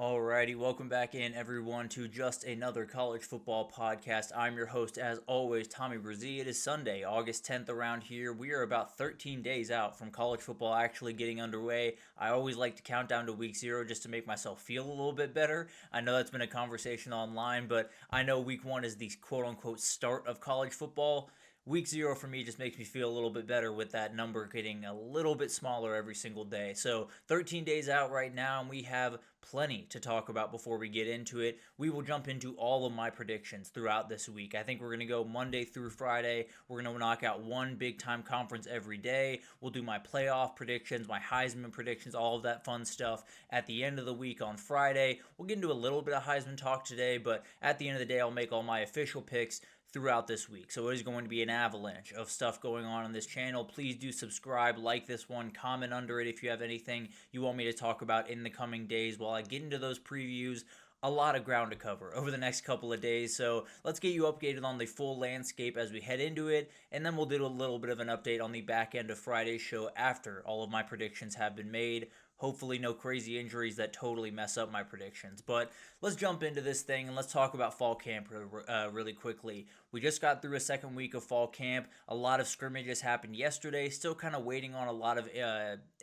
Alrighty, welcome back in everyone to just another college football podcast. I'm your host as always, Tommy Brzee. It is Sunday, August 10th around here. We are about 13 days out from college football actually getting underway. I always like to count down to week 0 just to make myself feel a little bit better. I know that's been a conversation online, but I know week 1 is the quote-unquote start of college football. Week 0 for me just makes me feel a little bit better with that number getting a little bit smaller every single day. So 13 days out right now, and we have plenty to talk about before we get into it. We will jump into all of my predictions throughout this week. I think we're going to go Monday through Friday. We're going to knock out one big-time conference every day. We'll do my playoff predictions, my Heisman predictions, all of that fun stuff at the end of the week on Friday. We'll get into a little bit of Heisman talk today, but at the end of the day, I'll make all my official picks throughout this week. So it is going to be an avalanche of stuff going on this channel. Please do subscribe, like this one, comment under it if you have anything you want me to talk about in the coming days while I get into those previews. A lot of ground to cover over the next couple of days, so let's get you updated on the full landscape as we head into it, and then we'll do a little bit of an update on the back end of Friday's show after all of my predictions have been made. Hopefully no crazy injuries that totally mess up my predictions. But let's jump into this thing and let's talk about fall camp really quickly. We just got through a second week of fall camp. A lot of scrimmages happened yesterday. Still kind of waiting on a lot of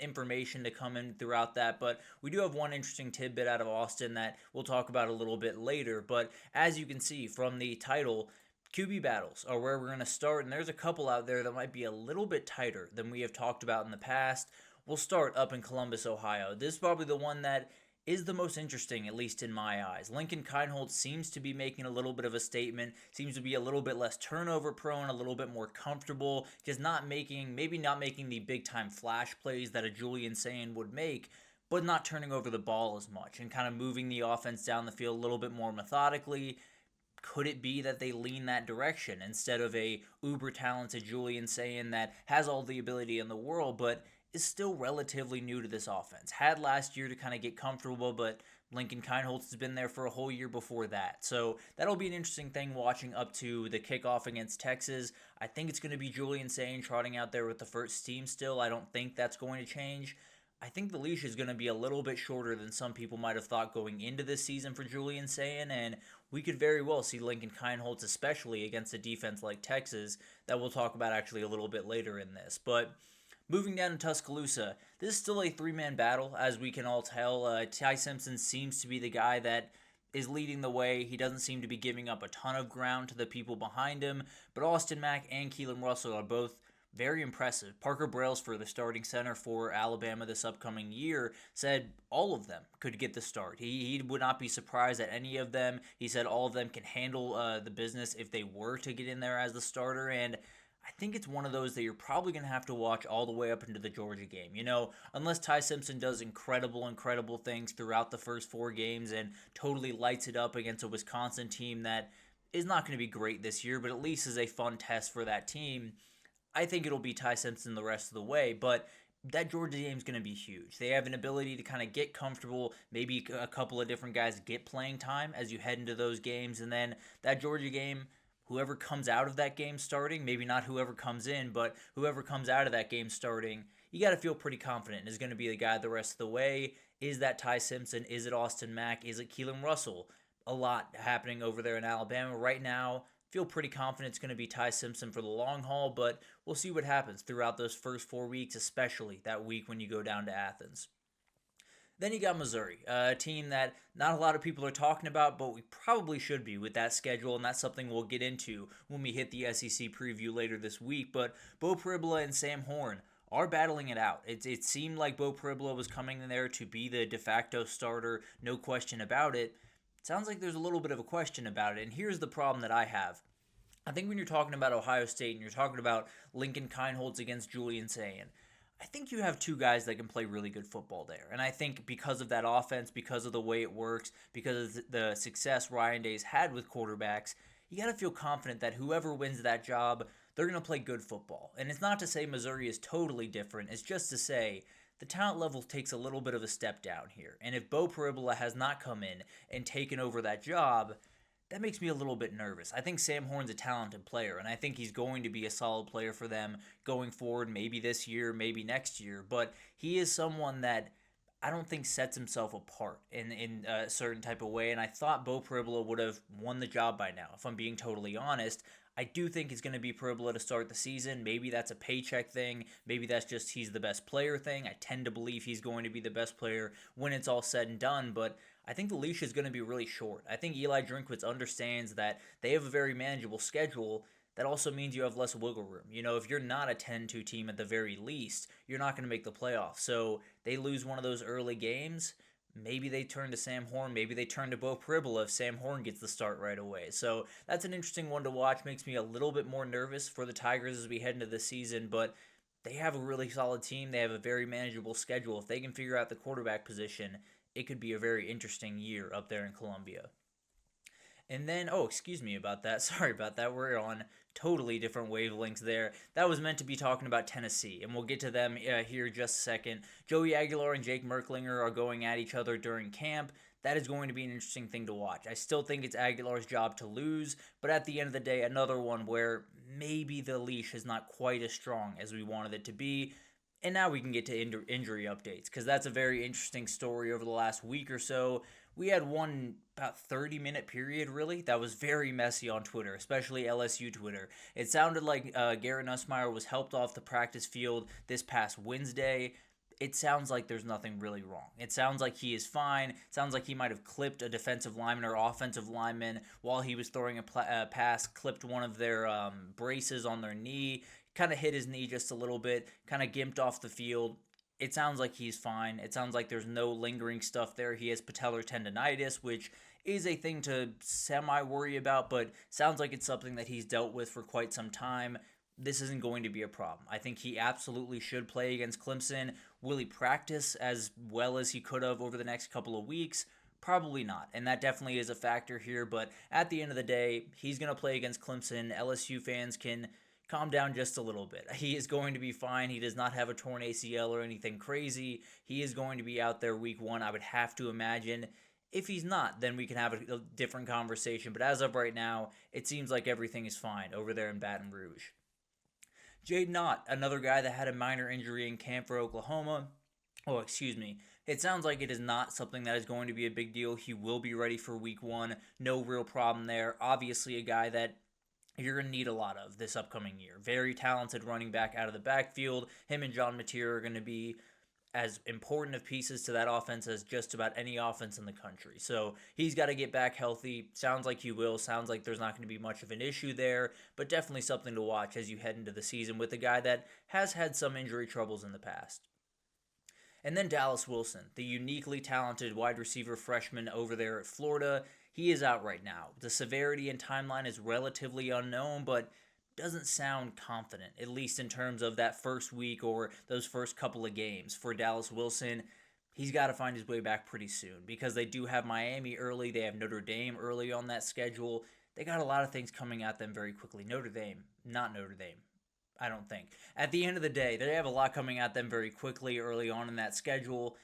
information to come in throughout that. But we do have one interesting tidbit out of Austin that we'll talk about a little bit later. But as you can see from the title, QB battles are where we're going to start. And there's a couple out there that might be a little bit tighter than we have talked about in the past. We'll start up in Columbus, Ohio. This is probably the one that is the most interesting, at least in my eyes. Lincoln Kienholz seems to be making a little bit of a statement, seems to be a little bit less turnover prone, a little bit more comfortable, just maybe not making the big time flash plays that a Julian Sayin would make, but not turning over the ball as much and kind of moving the offense down the field a little bit more methodically. Could it be that they lean that direction instead of a uber talented Julian Sayin that has all the ability in the world, but is still relatively new to this offense? Had last year to kind of get comfortable, but Lincoln Kienholz has been there for a whole year before that. So that'll be an interesting thing watching up to the kickoff against Texas. I think it's going to be Julian Sayin trotting out there with the first team still. I don't think that's going to change. I think the leash is going to be a little bit shorter than some people might have thought going into this season for Julian Sayin, and we could very well see Lincoln Kienholz, especially against a defense like Texas, that we'll talk about actually a little bit later in this. But moving down to Tuscaloosa, this is still a three-man battle, as we can all tell. Ty Simpson seems to be the guy that is leading the way. He doesn't seem to be giving up a ton of ground to the people behind him, but Austin Mack and Keelan Russell are both very impressive. Parker Brailsford, the starting center for Alabama this upcoming year, said all of them could get the start. He would not be surprised at any of them. He said all of them can handle the business if they were to get in there as the starter, and I think it's one of those that you're probably going to have to watch all the way up into the Georgia game. You know, unless Ty Simpson does incredible things throughout the first 4 games and totally lights it up against a Wisconsin team that is not going to be great this year, but at least is a fun test for that team, I think it'll be Ty Simpson the rest of the way. But that Georgia game is going to be huge. They have an ability to kind of get comfortable, maybe a couple of different guys get playing time as you head into those games, and then that Georgia game, whoever comes out of that game starting, maybe not whoever comes in, but whoever comes out of that game starting, you got to feel pretty confident is going to be the guy the rest of the way. Is that Ty Simpson? Is it Austin Mack? Is it Keelan Russell? A lot happening over there in Alabama right now. Feel pretty confident it's going to be Ty Simpson for the long haul, but we'll see what happens throughout those first 4 weeks, especially that week when you go down to Athens. Then you got Missouri, a team that not a lot of people are talking about, but we probably should be with that schedule, and that's something we'll get into when we hit the SEC preview later this week. But Beau Pribula and Sam Horn are battling it out. It seemed like Beau Pribula was coming in there to be the de facto starter, no question about it. Sounds like there's a little bit of a question about it, and here's the problem that I have. I think when you're talking about Ohio State and you're talking about Lincoln Kienholz against Julian Sayin, I think you have 2 guys that can play really good football there. And I think because of that offense, because of the way it works, because of the success Ryan Day's had with quarterbacks, you got to feel confident that whoever wins that job, they're going to play good football. And it's not to say Missouri is totally different. It's just to say the talent level takes a little bit of a step down here. And if Beau Pribula has not come in and taken over that job, that makes me a little bit nervous. I think Sam Horn's a talented player, and I think he's going to be a solid player for them going forward, maybe this year, maybe next year. But he is someone that I don't think sets himself apart in a certain type of way. And I thought Bo Pribula would have won the job by now, if I'm being totally honest. I do think it's going to be Pribula to start the season. Maybe that's a paycheck thing. Maybe that's just he's the best player thing. I tend to believe he's going to be the best player when it's all said and done. But I think the leash is going to be really short. I think Eli Drinkwitz understands that they have a very manageable schedule. That also means you have less wiggle room. If you're not a 10-2 team at the very least, you're not going to make the playoffs. So they lose one of those early games. Maybe they turn to Sam Horn. Maybe they turn to Bo Pribula if Sam Horn gets the start right away. So that's an interesting one to watch. Makes me a little bit more nervous for the Tigers as we head into the season. But they have a really solid team. They have a very manageable schedule. If they can figure out the quarterback position, it could be a very interesting year up there in Columbia. And then, excuse me about that. Sorry about that. We're on totally different wavelengths there. That was meant to be talking about Tennessee, and we'll get to them here in just a second. Joey Aguilar and Jake Merklinger are going at each other during camp. That is going to be an interesting thing to watch. I still think it's Aguilar's job to lose, but at the end of the day, another one where maybe the leash is not quite as strong as we wanted it to be. And now we can get to injury updates, because that's a very interesting story over the last week or so. We had one about 30-minute period, really, that was very messy on Twitter, especially LSU Twitter. It sounded like Garrett Nussmeier was helped off the practice field this past Wednesday. It sounds like there's nothing really wrong. It sounds like he is fine. It sounds like he might have clipped a defensive lineman or offensive lineman while he was throwing a pass, clipped one of their braces on their knee, kind of hit his knee just a little bit, kind of gimped off the field. It sounds like he's fine. It sounds like there's no lingering stuff there. He has patellar tendonitis, which is a thing to semi-worry about, but sounds like it's something that he's dealt with for quite some time. This isn't going to be a problem. I think he absolutely should play against Clemson. Will he practice as well as he could have over the next couple of weeks? Probably not, and that definitely is a factor here, but at the end of the day, he's going to play against Clemson. LSU fans can calm down just a little bit. He is going to be fine. He does not have a torn ACL or anything crazy. He is going to be out there week one, I would have to imagine. If he's not, then we can have a different conversation, but as of right now, it seems like everything is fine over there in Baton Rouge. Jaden Ott, another guy that had a minor injury in camp for Oklahoma. It sounds like it is not something that is going to be a big deal. He will be ready for week one. No real problem there. Obviously a guy that you're going to need a lot of this upcoming year. Very talented running back out of the backfield. Him and John Mateer are going to be as important of pieces to that offense as just about any offense in the country. So he's got to get back healthy. Sounds like he will. Sounds like there's not going to be much of an issue there, but definitely something to watch as you head into the season with a guy that has had some injury troubles in the past. And then Dallas Wilson, the uniquely talented wide receiver freshman over there at Florida. He is out right now. The severity and timeline is relatively unknown, but doesn't sound confident, at least in terms of that first week or those first couple of games. For Dallas Wilson, he's got to find his way back pretty soon because they do have Miami early. They have Notre Dame early on that schedule. They got a lot of things coming at them very quickly. Not Notre Dame, I don't think. At the end of the day, they have a lot coming at them very quickly early on in that schedule.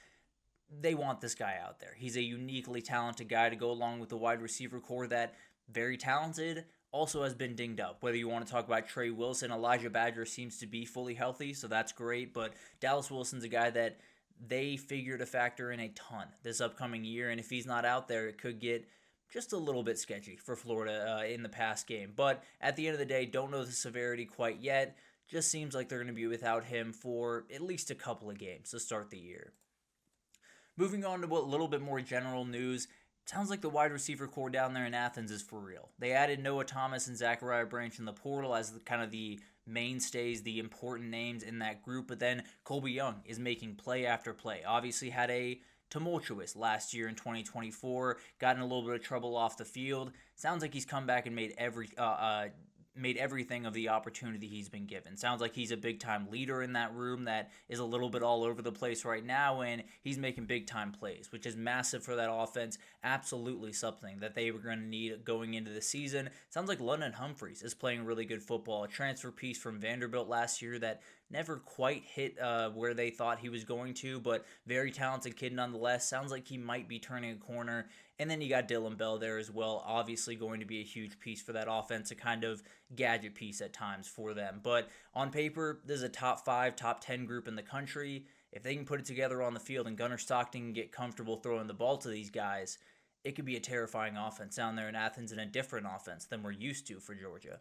They want this guy out there. He's a uniquely talented guy to go along with the wide receiver core that, very talented, also has been dinged up. Whether you want to talk about Trey Wilson, Elijah Badger seems to be fully healthy, so that's great. But Dallas Wilson's a guy that they figure to factor in a ton this upcoming year, and if he's not out there, it could get just a little bit sketchy for Florida in the past game. But at the end of the day, don't know the severity quite yet. Just seems like they're going to be without him for at least a couple of games to start the year. Moving on to a little bit more general news, sounds like the wide receiver core down there in Athens is for real. They added Noah Thomas and Zachariah Branch in the portal as kind of the mainstays, the important names in that group, but then Colby Young is making play after play. Obviously had a tumultuous last year in 2024, got in a little bit of trouble off the field. Sounds like he's come back and made everything of the opportunity he's been given. Sounds like he's a big-time leader in that room that is a little bit all over the place right now, and he's making big-time plays, which is massive for that offense. Absolutely something that they were going to need going into the season. Sounds like London Humphreys is playing really good football, a transfer piece from Vanderbilt last year that never quite hit where they thought he was going to, but very talented kid nonetheless. Sounds like he might be turning a corner. And then you got Dylan Bell there as well, obviously going to be a huge piece for that offense, a kind of gadget piece at times for them. But on paper, this is a top 5, top 10 group in the country, If they can put it together on the field and Gunnar Stockton can get comfortable throwing the ball to these guys, it could be a terrifying offense down there in Athens and a different offense than we're used to for Georgia.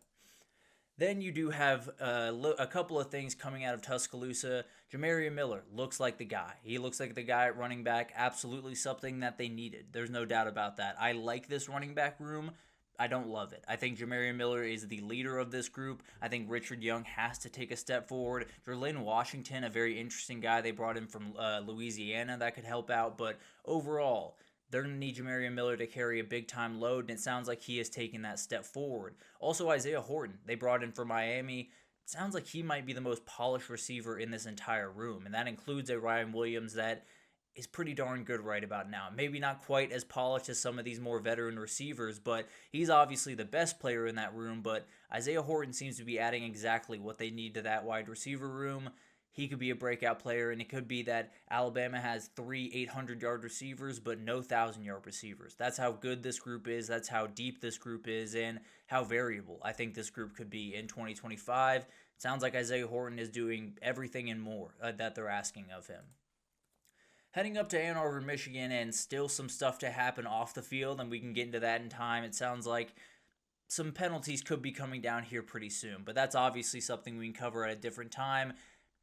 Then you do have a couple of things coming out of Tuscaloosa. Jamarian Miller looks like the guy. He looks like the guy at running back. Absolutely something that they needed. There's no doubt about that. I like this running back room. I don't love it. I think Jamarian Miller is the leader of this group. I think Richard Young has to take a step forward. Jerlyn Washington, a very interesting guy. They brought him from Louisiana that could help out. But overall, they're going to need Jamarian Miller to carry a big-time load, and it sounds like he has taken that step forward. Also, Isaiah Horton, they brought in from Miami. It sounds like he might be the most polished receiver in this entire room, and that includes a Ryan Williams that is pretty darn good right about now. Maybe not quite as polished as some of these more veteran receivers, but he's obviously the best player in that room. But Isaiah Horton seems to be adding exactly what they need to that wide receiver room. He could be a breakout player, and it could be that Alabama has 3 800-yard receivers, but no 1,000-yard receivers. That's how good this group is. That's how deep this group is, and how variable I think this group could be in 2025. It sounds like Isaiah Horton is doing everything and more that they're asking of him. Heading up to Ann Arbor, Michigan, and still some stuff to happen off the field, and we can get into that in time. It sounds like some penalties could be coming down here pretty soon, but that's obviously something we can cover at a different time.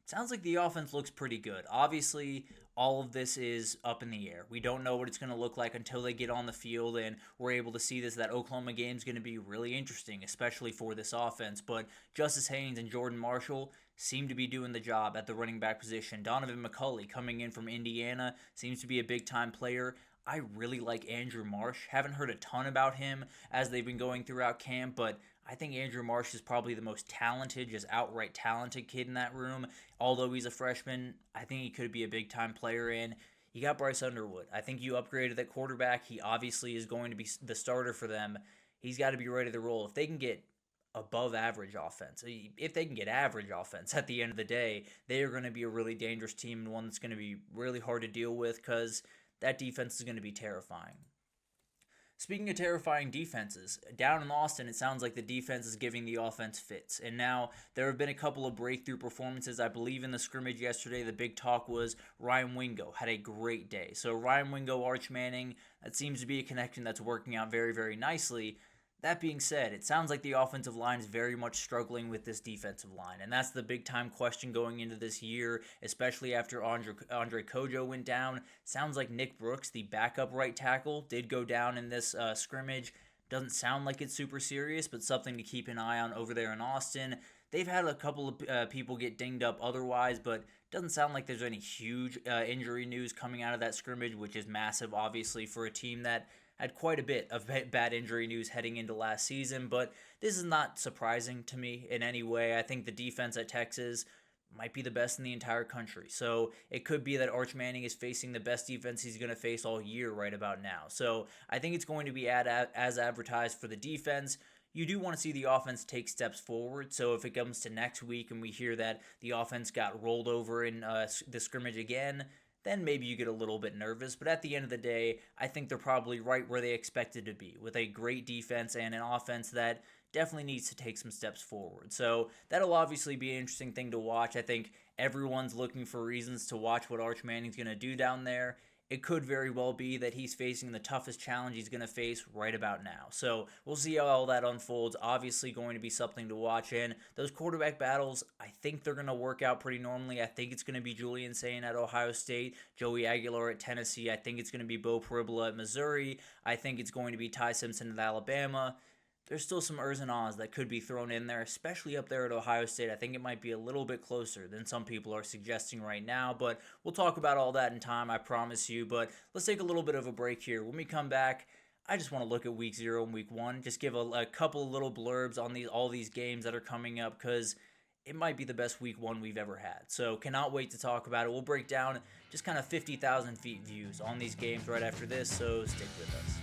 It sounds like the offense looks pretty good. Obviously, all of this is up in the air. We don't know what it's going to look like until they get on the field, and we're able to see this. That Oklahoma game is going to be really interesting, especially for this offense. But Justice Haynes and Jordan Marshall seem to be doing the job at the running back position. Donovan McCulley, coming in from Indiana, seems to be a big-time player. I really like Andrew Marsh. Haven't heard a ton about him as they've been going throughout camp, but I think Andrew Marsh is probably the most talented, just outright talented kid in that room. Although he's a freshman, I think he could be a big-time player in. You got Bryce Underwood. I think you upgraded that quarterback. He obviously is going to be the starter for them. He's got to be ready to roll. If they can get above average offense, if they can get average offense at the end of the day, they are going to be a really dangerous team and one that's going to be really hard to deal with because that defense is going to be terrifying. Speaking of terrifying defenses, down in Austin, it sounds like the defense is giving the offense fits. And now there have been a couple of breakthrough performances. I believe in the scrimmage yesterday, the big talk was Ryan Wingo had a great day. So Ryan Wingo, Arch Manning, that seems to be a connection that's working out very, very nicely. That being said, it sounds like the offensive line is very much struggling with this defensive line, and that's the big-time question going into this year, especially after Andre Kojo went down. Sounds like Nick Brooks, the backup right tackle, did go down in this scrimmage. Doesn't sound like it's super serious, but something to keep an eye on over there in Austin. They've had a couple of people get dinged up otherwise, but doesn't sound like there's any huge injury news coming out of that scrimmage, which is massive, obviously, for a team that had quite a bit of bad injury news heading into last season, but this is not surprising to me in any way. I think the defense at Texas might be the best in the entire country. So it could be that Arch Manning is facing the best defense he's going to face all year right about now. So I think it's going to be as advertised for the defense. You do want to see the offense take steps forward. So if it comes to next week and we hear that the offense got rolled over in the scrimmage again, then maybe you get a little bit nervous. But at the end of the day, I think they're probably right where they expected to be, with a great defense and an offense that definitely needs to take some steps forward. So that'll obviously be an interesting thing to watch. I think everyone's looking for reasons to watch what Arch Manning's going to do down there. It could very well be that he's facing the toughest challenge he's going to face right about now. So we'll see how all that unfolds. Obviously going to be something to watch in. Those quarterback battles, I think they're going to work out pretty normally. I think it's going to be Julian Sayin at Ohio State, Joey Aguilar at Tennessee. I think it's going to be Bo Parabola at Missouri. I think it's going to be Ty Simpson at Alabama. There's still some ers and ahs that could be thrown in there, especially up there at Ohio State. I think it might be a little bit closer than some people are suggesting right now, but we'll talk about all that in time, I promise you. But let's take a little bit of a break here. When we come back, I just want to look at Week 0 and Week 1, just give a couple of little blurbs on all these games that are coming up, because it might be the best Week 1 we've ever had. So cannot wait to talk about it. We'll break down just kind of 50,000 feet views on these games right after this, so stick with us.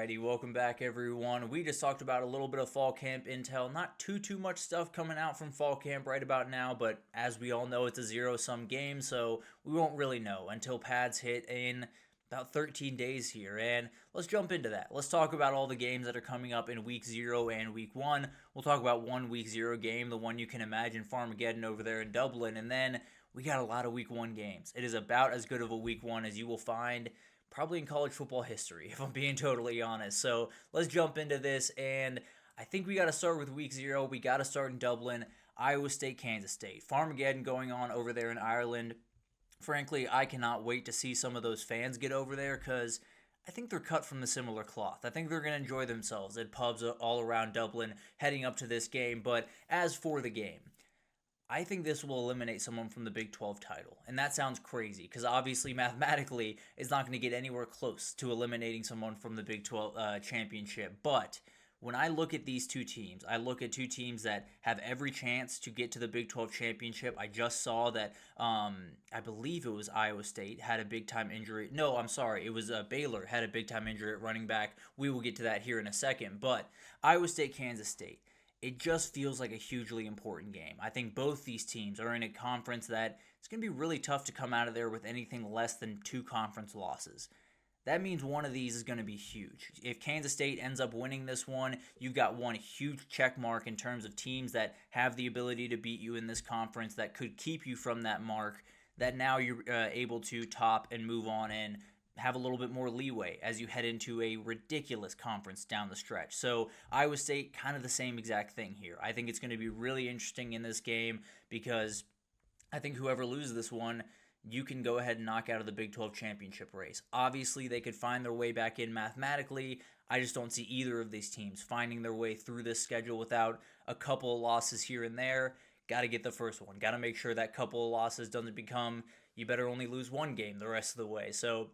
Alrighty, welcome back everyone. We just talked about a little bit of fall camp intel. Not too much stuff coming out from fall camp right about now, but as we all know, it's a zero-sum game, so we won't really know until pads hit in about 13 days here. And let's jump into that. Let's talk about all the games that are coming up in week 0 and week 1. We'll talk about one week 0 game, the one you can imagine, Farmageddon over there in Dublin, and then we got a lot of week 1 games. It is about as good of a week 1 as you will find probably in college football history, if I'm being totally honest. So let's jump into this, and I think we got to start with week 0. We got to start in Dublin. Iowa State, Kansas State. Farmageddon going on over there in Ireland. Frankly, I cannot wait to see some of those fans get over there because I think they're cut from the similar cloth. I think they're going to enjoy themselves at pubs all around Dublin heading up to this game. But as for the game, I think this will eliminate someone from the Big 12 title. And that sounds crazy because obviously mathematically it's not going to get anywhere close to eliminating someone from the Big 12 championship. But when I look at these two teams, I look at two teams that have every chance to get to the Big 12 championship. I just saw that I believe it was Iowa State had a big-time injury. No, I'm sorry. It was Baylor had a big-time injury at running back. We will get to that here in a second. But Iowa State, Kansas State. It just feels like a hugely important game. I think both these teams are in a conference that it's going to be really tough to come out of there with anything less than 2 conference losses. That means one of these is going to be huge. If Kansas State ends up winning this one, you've got one huge check mark in terms of teams that have the ability to beat you in this conference that could keep you from that mark, that now you're able to top and move on and have a little bit more leeway as you head into a ridiculous conference down the stretch. So Iowa State, kind of the same exact thing here. I think it's going to be really interesting in this game because I think whoever loses this one, you can go ahead and knock out of the Big 12 championship race. Obviously, they could find their way back in mathematically. I just don't see either of these teams finding their way through this schedule without a couple of losses here and there. Got to get the first one. Got to make sure that couple of losses doesn't become, you better only lose one game the rest of the way. So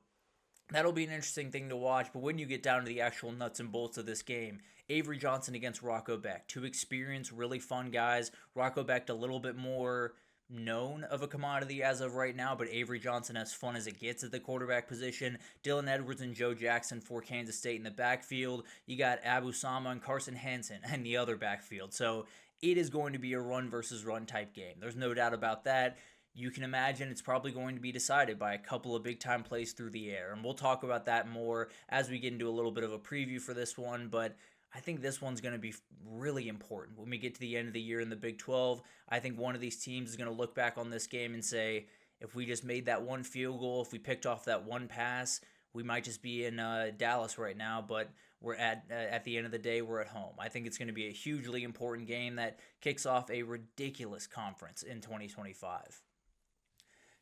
that'll be an interesting thing to watch, but when you get down to the actual nuts and bolts of this game, Avery Johnson against Rocco Becht. 2 experienced, really fun guys. Rocco Becht a little bit more known of a commodity as of right now, but Avery Johnson as fun as it gets at the quarterback position. Dylan Edwards and Joe Jackson for Kansas State in the backfield. You got Abu Sama and Carson Hansen in the other backfield. So it is going to be a run versus run type game. There's no doubt about that. You can imagine it's probably going to be decided by a couple of big-time plays through the air. And we'll talk about that more as we get into a little bit of a preview for this one. But I think this one's going to be really important. When we get to the end of the year in the Big 12, I think one of these teams is going to look back on this game and say, if we just made that one field goal, if we picked off that one pass, we might just be in Dallas right now, but we're at the end of the day, we're at home. I think it's going to be a hugely important game that kicks off a ridiculous conference in 2025.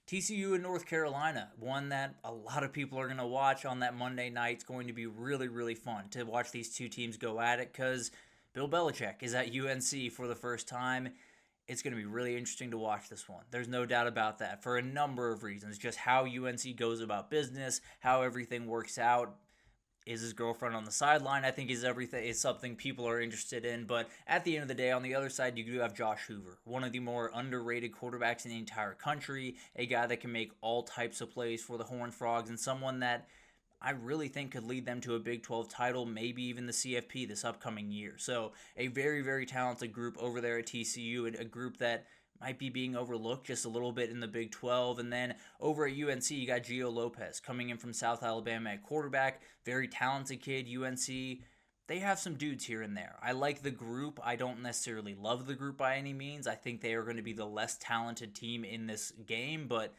TCU and North Carolina, one that a lot of people are going to watch on that Monday night. It's going to be really, really fun to watch these two teams go at it because Bill Belichick is at UNC for the first time. It's going to be really interesting to watch this one. There's no doubt about that for a number of reasons. Just how UNC goes about business, how everything works out. Is his girlfriend on the sideline? I think is something people are interested in. But at the end of the day, on the other side, you do have Josh Hoover, one of the more underrated quarterbacks in the entire country, a guy that can make all types of plays for the Horned Frogs, and someone that I really think could lead them to a Big 12 title, maybe even the CFP this upcoming year. So a very, very talented group over there at TCU, and a group that might be being overlooked just a little bit in the Big 12. And then over at UNC, you got Gio Lopez coming in from South Alabama at quarterback. Very talented kid, UNC. They have some dudes here and there. I like the group. I don't necessarily love the group by any means. I think they are going to be the less talented team in this game, but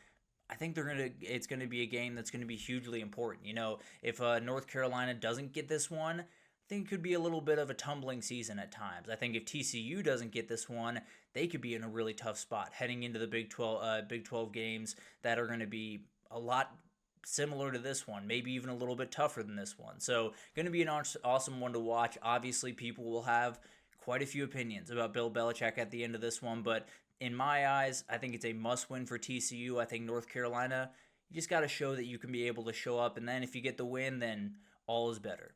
I think it's going to be a game that's going to be hugely important. You know, if North Carolina doesn't get this one, I think it could be a little bit of a tumbling season at times. I think if TCU doesn't get this one, they could be in a really tough spot heading into the Big 12 games that are going to be a lot similar to this one, maybe even a little bit tougher than this one. So going to be an awesome one to watch. Obviously, people will have quite a few opinions about Bill Belichick at the end of this one, but in my eyes, I think it's a must-win for TCU. I think North Carolina, you just got to show that you can be able to show up, and then if you get the win, then all is better.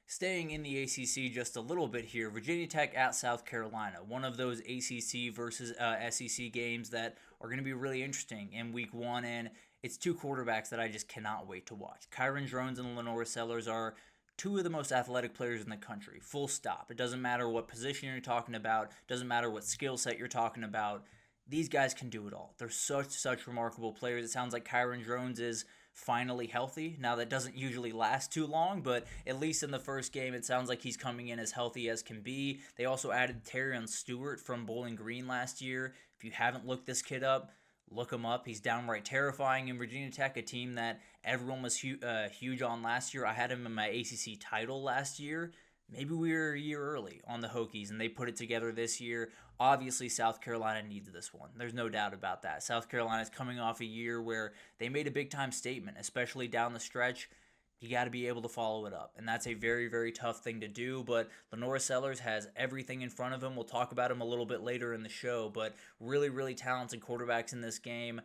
Staying in the ACC just a little bit here, Virginia Tech at South Carolina, one of those ACC versus SEC games that are going to be really interesting in week 1, and it's 2 quarterbacks that I just cannot wait to watch. Kyron Drones and Lenora Sellers are two of the most athletic players in the country, full stop. It doesn't matter what position you're talking about, doesn't matter what skill set you're talking about. These guys can do it all. They're such remarkable players. It sounds like Kyron Drones is finally healthy. Now, that doesn't usually last too long, but at least in the first game, it sounds like he's coming in as healthy as can be. They also added Terrion Stewart from Bowling Green last year. If you haven't looked this kid up, look him up. He's downright terrifying. In Virginia Tech, a team that everyone was huge on last year. I had him in my ACC title last year. Maybe we were a year early on the Hokies, and they put it together this year. Obviously, South Carolina needs this one. There's no doubt about that. South Carolina's coming off a year where they made a big-time statement, especially down the stretch. You got to be able to follow it up, and that's a very tough thing to do, but Lenora Sellers has everything in front of him. We'll talk about him a little bit later in the show, but really talented quarterbacks in this game.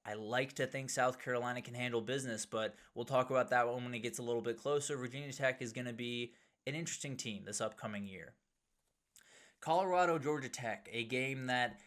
I like to think South Carolina can handle business, but we'll talk about that one when it gets a little bit closer. Virginia Tech is going to be an interesting team this upcoming year. Colorado, Georgia Tech, a game that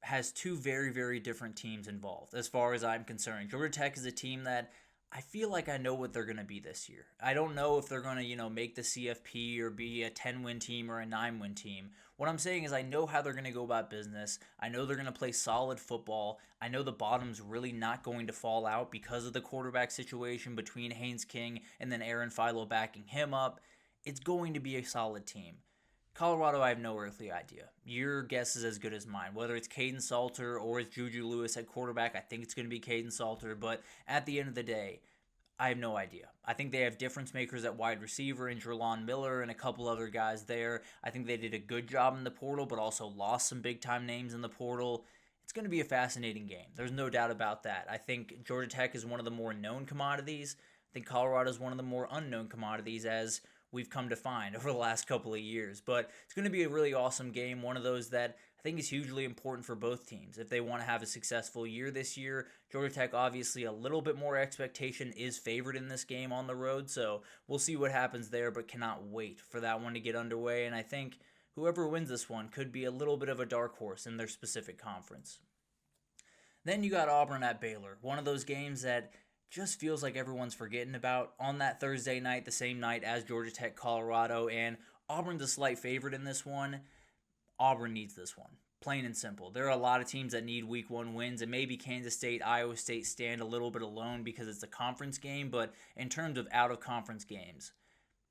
has two very different teams involved as far as I'm concerned. Georgia Tech is a team that I feel like I know what they're going to be this year. I don't know if they're going to, make the CFP or be a 10-win team or a 9-win team. What I'm saying is I know how they're going to go about business. I know they're going to play solid football. I know the bottom's really not going to fall out because of the quarterback situation between Haynes King and then Aaron Philo backing him up. It's going to be a solid team. Colorado, I have no earthly idea. Your guess is as good as mine. Whether it's Caden Salter or it's Juju Lewis at quarterback, I think it's going to be Caden Salter. But at the end of the day, I have no idea. I think they have difference makers at wide receiver in Jerlon Miller and a couple other guys there. I think they did a good job in the portal, but also lost some big-time names in the portal. It's going to be a fascinating game. There's no doubt about that. I think Georgia Tech is one of the more known commodities. I think Colorado is one of the more unknown commodities, as we've come to find over the last couple of years. But it's going to be a really awesome game, one of those that I think is hugely important for both teams. If they want to have a successful year this year, Georgia Tech, obviously a little bit more expectation, is favored in this game on the road, so we'll see what happens there, but cannot wait for that one to get underway. And I think whoever wins this one could be a little bit of a dark horse in their specific conference. Then you got Auburn at Baylor, one of those games that just feels like everyone's forgetting about on that Thursday night, the same night as Georgia Tech, Colorado, and Auburn's a slight favorite in this one. Auburn needs this one, plain and simple. There are a lot of teams that need week one wins, and maybe Kansas State, Iowa State stand a little bit alone because it's a conference game, but in terms of out-of-conference games,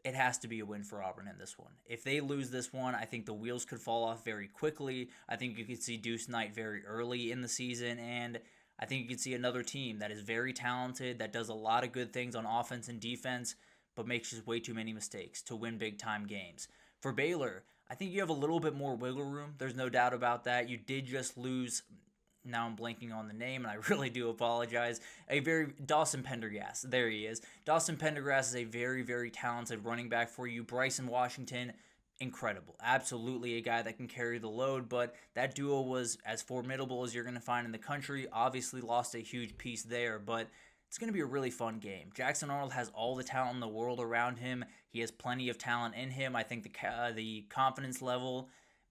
it has to be a win for Auburn in this one. If they lose this one, I think the wheels could fall off very quickly. I think you could see Deuce Knight very early in the season, and I think you can see another team that is very talented, that does a lot of good things on offense and defense, but makes just way too many mistakes to win big-time games. For Baylor, I think you have a little bit more wiggle room. There's no doubt about that. You did just lose, now I'm blanking on the name, and I really do apologize, Dawson Pendergast. There he is. Dawson Pendergast is a very talented running back for you. Bryson Washington, incredible. Absolutely a guy that can carry the load, but that duo was as formidable as you're going to find in the country. Obviously lost a huge piece there, but it's going to be a really fun game. Jackson Arnold has all the talent in the world around him. He has plenty of talent in him. I think the confidence level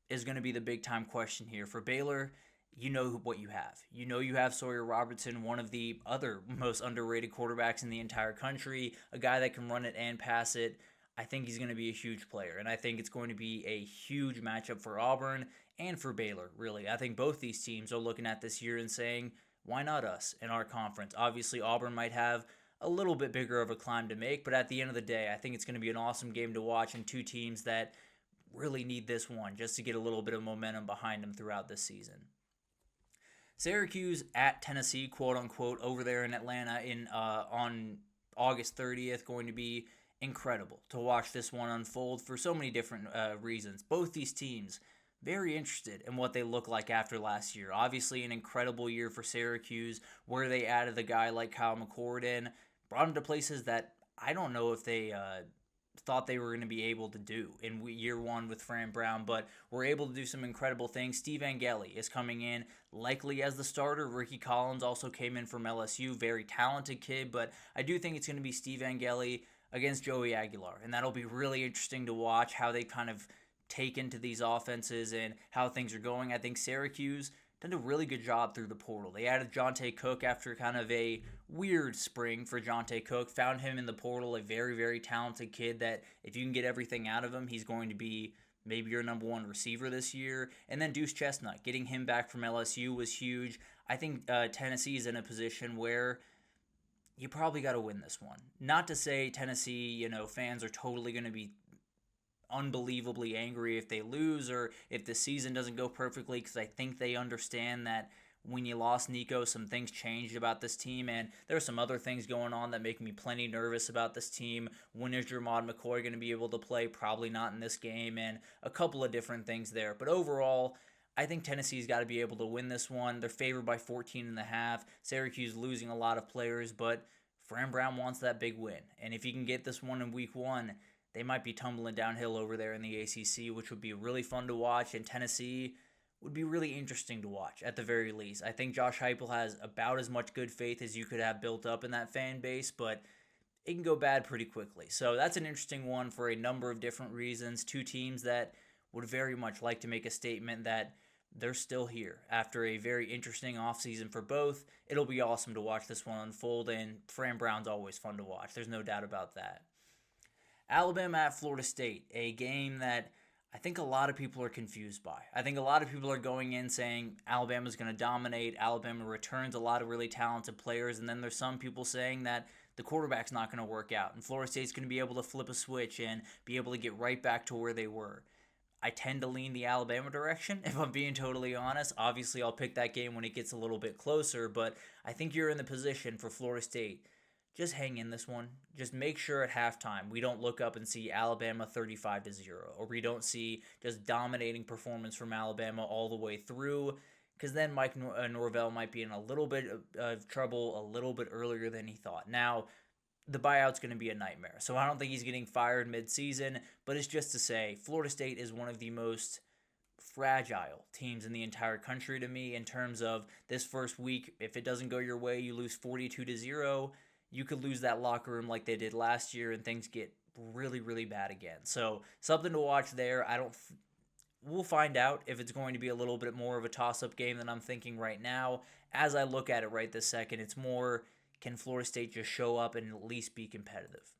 is going to be the big-time question here. For Baylor, you know what you have. You know you have Sawyer Robertson, one of the other most underrated quarterbacks in the entire country, a guy that can run it and pass it. I think he's going to be a huge player, and I think it's going to be a huge matchup for Auburn and for Baylor, really. I think both these teams are looking at this year and saying, why not us in our conference? Obviously, Auburn might have a little bit bigger of a climb to make, but at the end of the day, I think it's going to be an awesome game to watch, and two teams that really need this one just to get a little bit of momentum behind them throughout this season. Syracuse at Tennessee, quote-unquote, over there in Atlanta on August 30th, going to be incredible to watch this one unfold for so many different reasons. Both these teams very interested in what they look like after last year. Obviously an incredible year for Syracuse, where they added a guy like Kyle McCord in, brought him to places that I don't know if they thought they were going to be able to do in year one with Fran Brown, but were able to do some incredible things. Steve Angeli is coming in likely as the starter. Ricky Collins also came in from LSU, very talented kid, but I do think it's going to be Steve Angeli against Joey Aguilar, and that'll be really interesting to watch how they kind of take into these offenses and how things are going. I think Syracuse done a really good job through the portal. They added Jonte Cook after kind of a weird spring for Jonte Cook. Found him in the portal, a very, very talented kid that if you can get everything out of him, he's going to be maybe your number one receiver this year. And then Deuce Chestnut, getting him back from LSU was huge. I think Tennessee is in a position where you probably got to win this one. Not to say Tennessee, fans are totally going to be unbelievably angry if they lose or if the season doesn't go perfectly, because I think they understand that when you lost Nico, some things changed about this team, and there are some other things going on that make me plenty nervous about this team. When is Jermod McCoy going to be able to play? Probably not in this game, and a couple of different things there. But overall, I think Tennessee's got to be able to win this one. They're favored by 14.5. Syracuse losing a lot of players, but Fran Brown wants that big win. And if he can get this one in week 1, they might be tumbling downhill over there in the ACC, which would be really fun to watch. And Tennessee would be really interesting to watch at the very least. I think Josh Heupel has about as much good faith as you could have built up in that fan base, but it can go bad pretty quickly. So that's an interesting one for a number of different reasons. Two teams that would very much like to make a statement that they're still here after a very interesting offseason for both. It'll be awesome to watch this one unfold, and Fran Brown's always fun to watch. There's no doubt about that. Alabama at Florida State, a game that I think a lot of people are confused by. I think a lot of people are going in saying Alabama's going to dominate. Alabama returns a lot of really talented players, and then there's some people saying that the quarterback's not going to work out, and Florida State's going to be able to flip a switch and be able to get right back to where they were. I tend to lean the Alabama direction, if I'm being totally honest. Obviously, I'll pick that game when it gets a little bit closer, but I think you're in the position for Florida State. Just hang in this one. Just make sure at halftime we don't look up and see Alabama 35-0, or we don't see just dominating performance from Alabama all the way through, because then Mike Norvell might be in a little bit of trouble a little bit earlier than he thought. Now, the buyout's going to be a nightmare, so I don't think he's getting fired mid-season, but it's just to say Florida State is one of the most fragile teams in the entire country to me in terms of this first week. If it doesn't go your way, you lose 42-0. You could lose that locker room like they did last year, and things get really, really bad again. So something to watch there. We'll find out if it's going to be a little bit more of a toss-up game than I'm thinking right now. As I look at it right this second, it's more, can Florida State just show up and at least be competitive?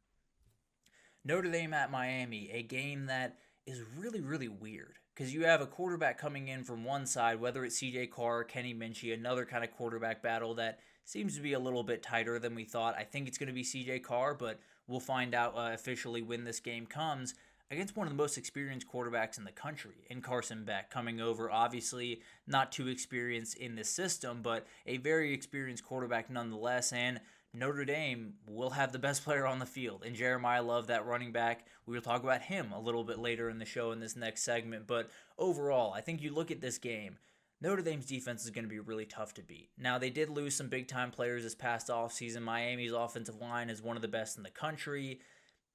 Notre Dame at Miami, a game that is really, really weird, because you have a quarterback coming in from one side, whether it's CJ Carr or Kenny Minchie, another kind of quarterback battle that seems to be a little bit tighter than we thought. I think it's going to be CJ Carr, but we'll find out officially when this game comes, against one of the most experienced quarterbacks in the country, in Carson Beck, coming over. Obviously, not too experienced in this system, but a very experienced quarterback nonetheless, and Notre Dame will have the best player on the field, and Jeremiah Love, that running back. We will talk about him a little bit later in the show in this next segment, but overall, I think you look at this game, Notre Dame's defense is going to be really tough to beat. Now, they did lose some big-time players this past offseason. Miami's offensive line is one of the best in the country.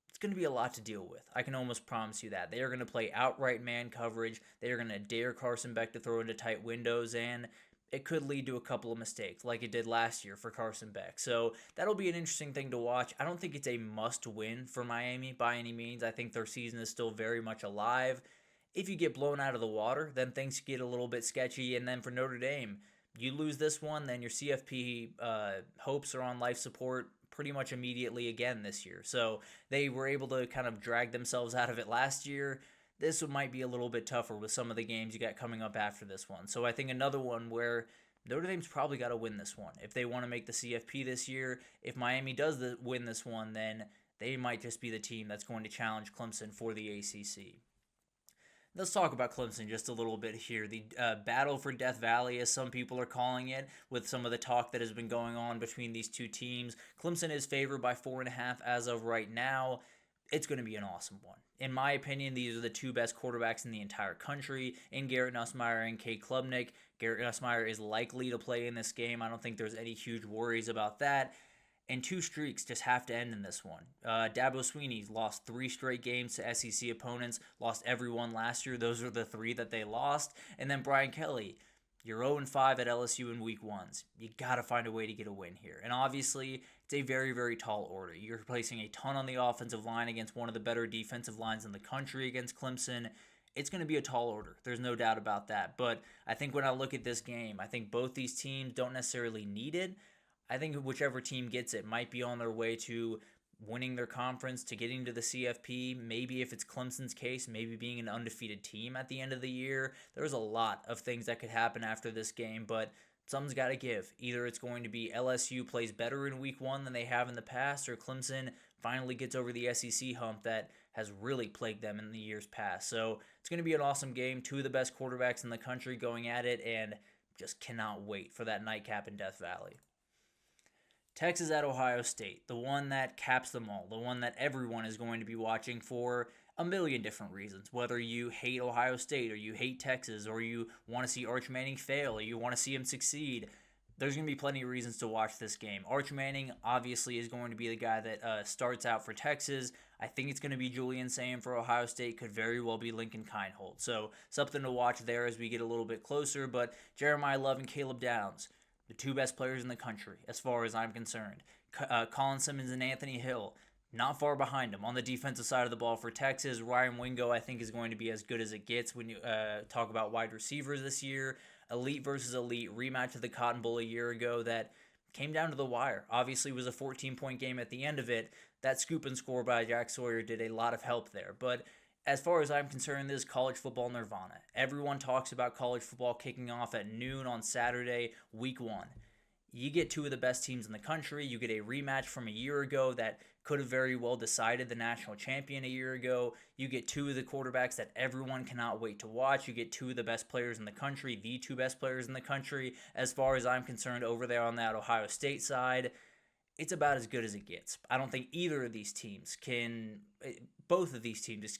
It's going to be a lot to deal with. I can almost promise you that. They are going to play outright man coverage. They are going to dare Carson Beck to throw into tight windows, and it could lead to a couple of mistakes like it did last year for Carson Beck. So that'll be an interesting thing to watch. I don't think it's a must-win for Miami by any means. I think their season is still very much alive. If you get blown out of the water, then things get a little bit sketchy. And then for Notre Dame, you lose this one, then your CFP hopes are on life support pretty much immediately again this year. So they were able to kind of drag themselves out of it last year. This one might be a little bit tougher with some of the games you got coming up after this one. So I think another one where Notre Dame's probably got to win this one if they want to make the CFP this year. If Miami does win this one, then they might just be the team that's going to challenge Clemson for the ACC. Let's talk about Clemson just a little bit here. The battle for Death Valley, as some people are calling it, with some of the talk that has been going on between these two teams. Clemson is favored by 4.5 as of right now. It's going to be an awesome one. In my opinion, these are the two best quarterbacks in the entire country, in Garrett Nussmeier and Cade Klubnik. Garrett Nussmeier is likely to play in this game. I don't think there's any huge worries about that. And two streaks just have to end in this one. Dabo Swinney's lost 3 straight games to SEC opponents, lost every one last year. Those are the 3 that they lost. And then Brian Kelly, you're 0-5 at LSU in week 1s. You got to find a way to get a win here. And obviously, it's a very, very tall order. You're placing a ton on the offensive line against one of the better defensive lines in the country against Clemson. It's going to be a tall order. There's no doubt about that. But I think when I look at this game, I think both these teams don't necessarily need it. I think whichever team gets it might be on their way to winning their conference, to getting to the CFP. Maybe if it's Clemson's case, maybe being an undefeated team at the end of the year. There's a lot of things that could happen after this game, but something's got to give. Either it's going to be LSU plays better in week one than they have in the past, or Clemson finally gets over the SEC hump that has really plagued them in the years past. So it's going to be an awesome game. Two of the best quarterbacks in the country going at it, and just cannot wait for that nightcap in Death Valley. Texas at Ohio State, the one that caps them all, the one that everyone is going to be watching for a million different reasons. Whether you hate Ohio State or you hate Texas or you want to see Arch Manning fail or you want to see him succeed, there's going to be plenty of reasons to watch this game. Arch Manning obviously is going to be the guy that starts out for Texas. I think it's going to be Julian Sayin for Ohio State. Could very well be Lincoln Kienholz. So something to watch there as we get a little bit closer. But Jeremiah Love and Caleb Downs, the two best players in the country, as far as I'm concerned. Colin Simmons and Anthony Hill, not far behind him on the defensive side of the ball for Texas. Ryan Wingo, I think, is going to be as good as it gets when you talk about wide receivers this year. Elite versus elite, rematch of the Cotton Bowl a year ago that came down to the wire. Obviously, it was a 14-point game at the end of it. That scoop and score by Jack Sawyer did a lot of help there. But as far as I'm concerned, this is college football nirvana. Everyone talks about college football kicking off at noon on Saturday, week one. You get two of the best teams in the country. You get a rematch from a year ago that could have very well decided the national champion a year ago. You get two of the quarterbacks that everyone cannot wait to watch. You get two of the best players in the country, the two best players in the country, as far as I'm concerned, over there on that Ohio State side. It's about as good as it gets. I don't think either of these teams both of these teams,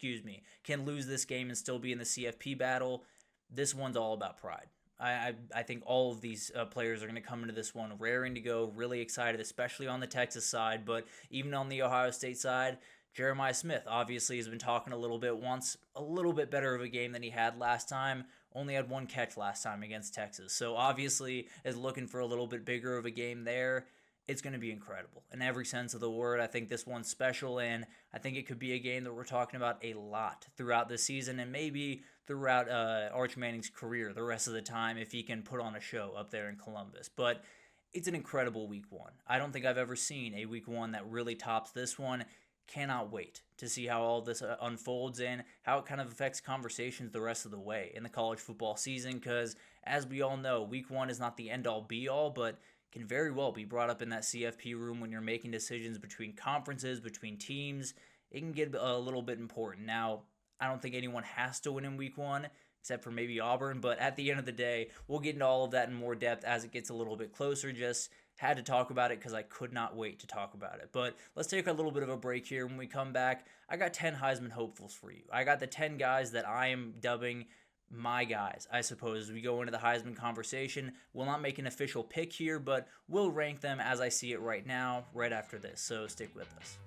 can lose this game and still be in the CFP battle. This one's all about pride. I think all of these players are going to come into this one raring to go, really excited, especially on the Texas side. But even on the Ohio State side, Jeremiah Smith obviously has been talking a little bit better of a game than he had last time. Only had one catch last time against Texas. So obviously is looking for a little bit bigger of a game there. It's going to be incredible in every sense of the word. I think this one's special, and I think it could be a game that we're talking about a lot throughout the season and maybe throughout Arch Manning's career the rest of the time if he can put on a show up there in Columbus. But it's an incredible week one. I don't think I've ever seen a week one that really tops this one. Cannot wait to see how all this unfolds and how it kind of affects conversations the rest of the way in the college football season because, as we all know, week one is not the end-all be-all, but can very well be brought up in that CFP room when you're making decisions between conferences, between teams. It can get a little bit important. Now, I don't think anyone has to win in week one, except for maybe Auburn, but at the end of the day, we'll get into all of that in more depth as it gets a little bit closer. Just had to talk about it because I could not wait to talk about it. But let's take a little bit of a break here. When we come back, I got 10 Heisman hopefuls for you. I got the 10 guys that I am dubbing my guys, I suppose, as we go into the Heisman conversation. We'll not make an official pick here, but we'll rank them as I see it right now, right after this. So stick with us.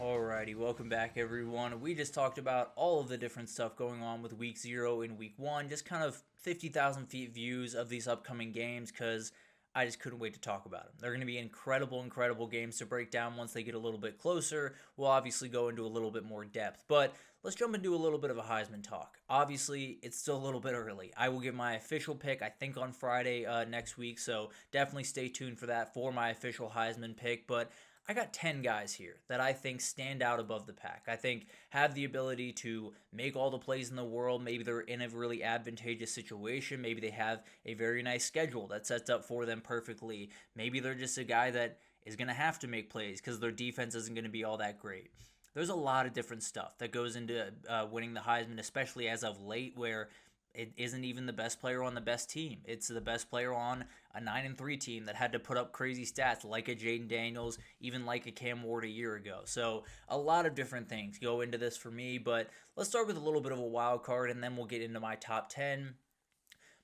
Alrighty, welcome back everyone. We just talked about all of the different stuff going on with week 0 and week 1, just kind of 50,000 feet views of these upcoming games because I just couldn't wait to talk about them. They're going to be incredible games to break down once they get a little bit closer. We'll obviously go into a little bit more depth, but let's jump into a little bit of a Heisman talk. Obviously, it's still a little bit early. I will give my official pick, I think, on Friday next week, so definitely stay tuned for that for my official Heisman pick, but I got 10 guys here that I think stand out above the pack. I think have the ability to make all the plays in the world. Maybe they're in a really advantageous situation. Maybe they have a very nice schedule that sets up for them perfectly. Maybe they're just a guy that is going to have to make plays because their defense isn't going to be all that great. There's a lot of different stuff that goes into winning the Heisman, especially as of late where it isn't even the best player on the best team. It's the best player on a 9-3 team that had to put up crazy stats like a Jaden Daniels, even like a Cam Ward a year ago. So a lot of different things go into this for me, but let's start with a little bit of a wild card and then we'll get into my top 10.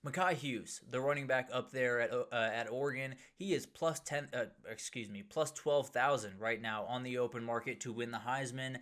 Mekhi Hughes, the running back up there at Oregon, he is plus 12,000 right now on the open market to win the Heisman.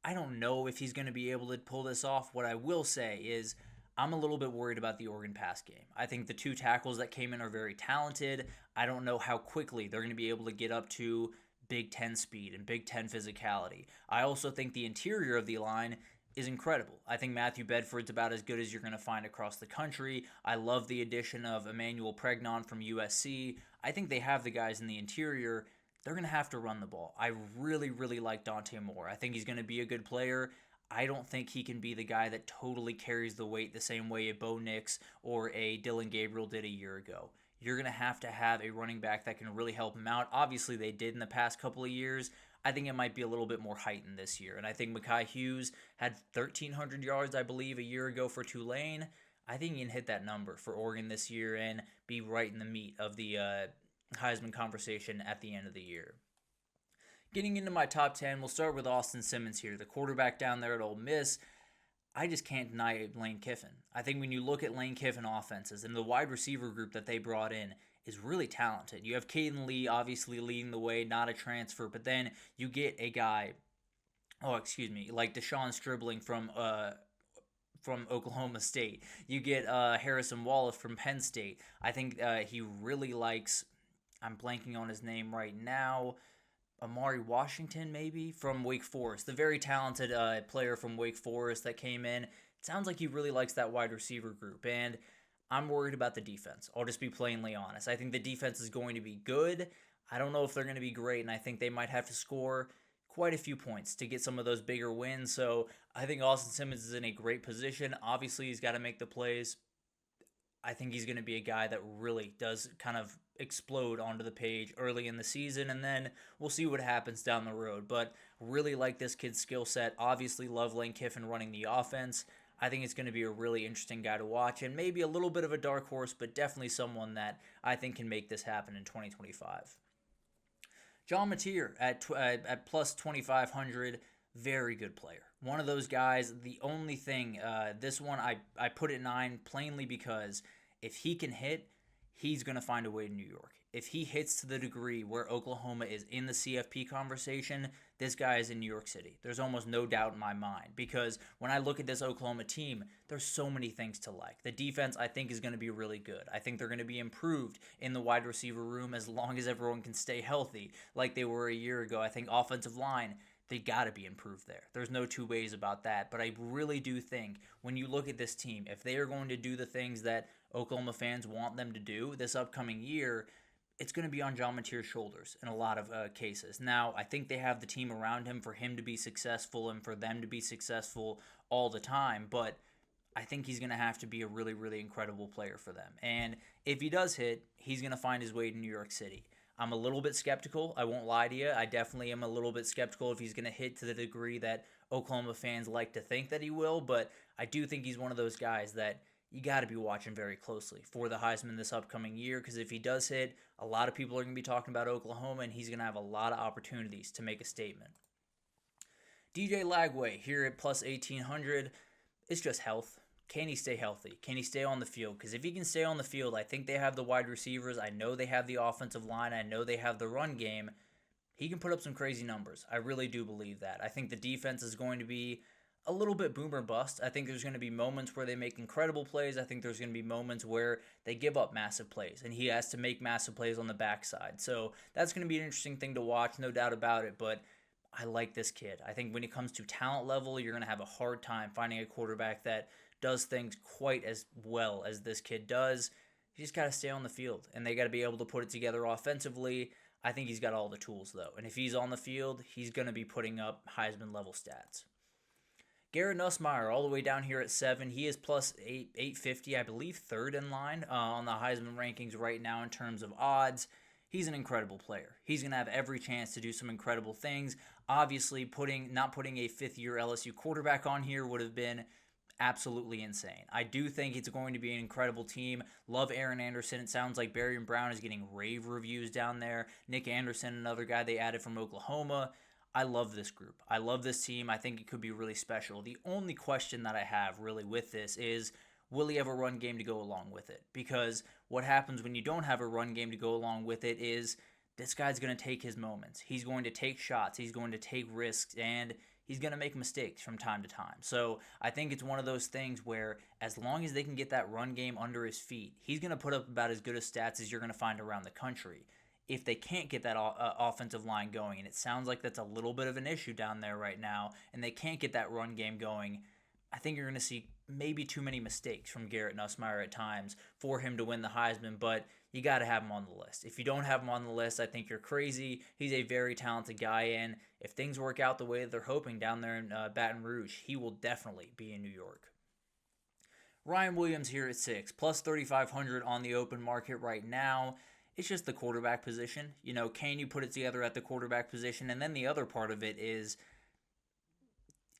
I don't know if he's going to be able to pull this off. What I will say is I'm a little bit worried about the Oregon pass game. I think the two tackles that came in are very talented. I don't know how quickly they're going to be able to get up to Big Ten speed and Big Ten physicality. I also think the interior of the line is incredible. I think Matthew Bedford's about as good as you're going to find across the country. I love the addition of Emmanuel Pregnon from USC. I think they have the guys in the interior. They're going to have to run the ball. I really, really like Dante Moore. I think he's going to be a good player. I don't think he can be the guy that totally carries the weight the same way a Bo Nix or a Dylan Gabriel did a year ago. You're going to have a running back that can really help him out. Obviously, they did in the past couple of years. I think it might be a little bit more heightened this year. And I think Mekhi Hughes had 1,300 yards, I believe, a year ago for Tulane. I think he can hit that number for Oregon this year and be right in the meat of the Heisman conversation at the end of the year. Getting into my top 10, we'll start with Austin Simmons here, the quarterback down there at Ole Miss. I just can't deny Lane Kiffin. I think when you look at Lane Kiffin offenses and the wide receiver group that they brought in is really talented. You have Caden Lee obviously leading the way, not a transfer, but then you get a guy, like Deshaun Stribling from Oklahoma State. You get Harrison Wallace from Penn State. I think he really likes, I'm blanking on his name right now, Amari Washington, maybe, from Wake Forest. The very talented player from Wake Forest that came in. It sounds like he really likes that wide receiver group, and I'm worried about the defense. I'll just be plainly honest. I think the defense is going to be good. I don't know if they're going to be great, and I think they might have to score quite a few points to get some of those bigger wins. So I think Austin Simmons is in a great position. Obviously, he's got to make the plays. I think he's going to be a guy that really does kind of explode onto the page early in the season, and then we'll see what happens down the road. But really like this kid's skill set. Obviously love Lane Kiffin running the offense. I think it's going to be a really interesting guy to watch, and maybe a little bit of a dark horse, but definitely someone that I think can make this happen in 2025. John Mateer at plus 2,500, very good player. One of those guys. The only thing, this one I put at 9 plainly because if he can hit, he's going to find a way to New York. If he hits to the degree where Oklahoma is in the CFP conversation, this guy is in New York City. There's almost no doubt in my mind because when I look at this Oklahoma team, there's so many things to like. The defense, I think, is going to be really good. I think they're going to be improved in the wide receiver room as long as everyone can stay healthy like they were a year ago. I think offensive line, they got to be improved there. There's no two ways about that. But I really do think when you look at this team, if they are going to do the things that Oklahoma fans want them to do this upcoming year, it's going to be on John Mateer's shoulders in a lot of cases. Now, I think they have the team around him for him to be successful and for them to be successful all the time. But I think he's going to have to be a really, really incredible player for them. And if he does hit, he's going to find his way to New York City. I'm a little bit skeptical. I won't lie to you. I definitely am a little bit skeptical if he's going to hit to the degree that Oklahoma fans like to think that he will. But I do think he's one of those guys that you got to be watching very closely for the Heisman this upcoming year, because if he does hit, a lot of people are going to be talking about Oklahoma, and he's going to have a lot of opportunities to make a statement. DJ Lagway here at plus 1,800. It's just health. Can he stay healthy? Can he stay on the field? Because if he can stay on the field, I think they have the wide receivers. I know they have the offensive line. I know they have the run game. He can put up some crazy numbers. I really do believe that. I think the defense is going to be a little bit boom or bust. I think there's going to be moments where they make incredible plays. I think there's going to be moments where they give up massive plays, and he has to make massive plays on the backside. So that's going to be an interesting thing to watch, no doubt about it, but I like this kid. I think when it comes to talent level, you're going to have a hard time finding a quarterback that does things quite as well as this kid does. You just got to stay on the field, and they got to be able to put it together offensively. I think he's got all the tools, though, and if he's on the field, he's going to be putting up Heisman-level stats. Garrett Nussmeier all the way down here at 7. He is plus 850, I believe, third in line on the Heisman rankings right now in terms of odds. He's an incredible player. He's going to have every chance to do some incredible things. Obviously, not putting a fifth-year LSU quarterback on here would have been absolutely insane. I do think it's going to be an incredible team. Love Aaron Anderson. It sounds like Barry Brown is getting rave reviews down there. Nick Anderson, another guy they added from Oklahoma. I love this group. I love this team. I think it could be really special. The only question that I have really with this is will he have a run game to go along with it? Because what happens when you don't have a run game to go along with it is this guy's going to take his moments. He's going to take shots. He's going to take risks, and he's going to make mistakes from time to time. So I think it's one of those things where as long as they can get that run game under his feet, he's going to put up about as good of stats as you're going to find around the country. If they can't get that offensive line going, and it sounds like that's a little bit of an issue down there right now, and they can't get that run game going, I think you're going to see maybe too many mistakes from Garrett Nussmeier at times for him to win the Heisman, but you got to have him on the list. If you don't have him on the list, I think you're crazy. He's a very talented guy, and if things work out the way they're hoping down there in Baton Rouge, he will definitely be in New York. Ryan Williams here at 6, plus 3,500 on the open market right now. It's just the quarterback position. Can you put it together at the quarterback position? And then the other part of it is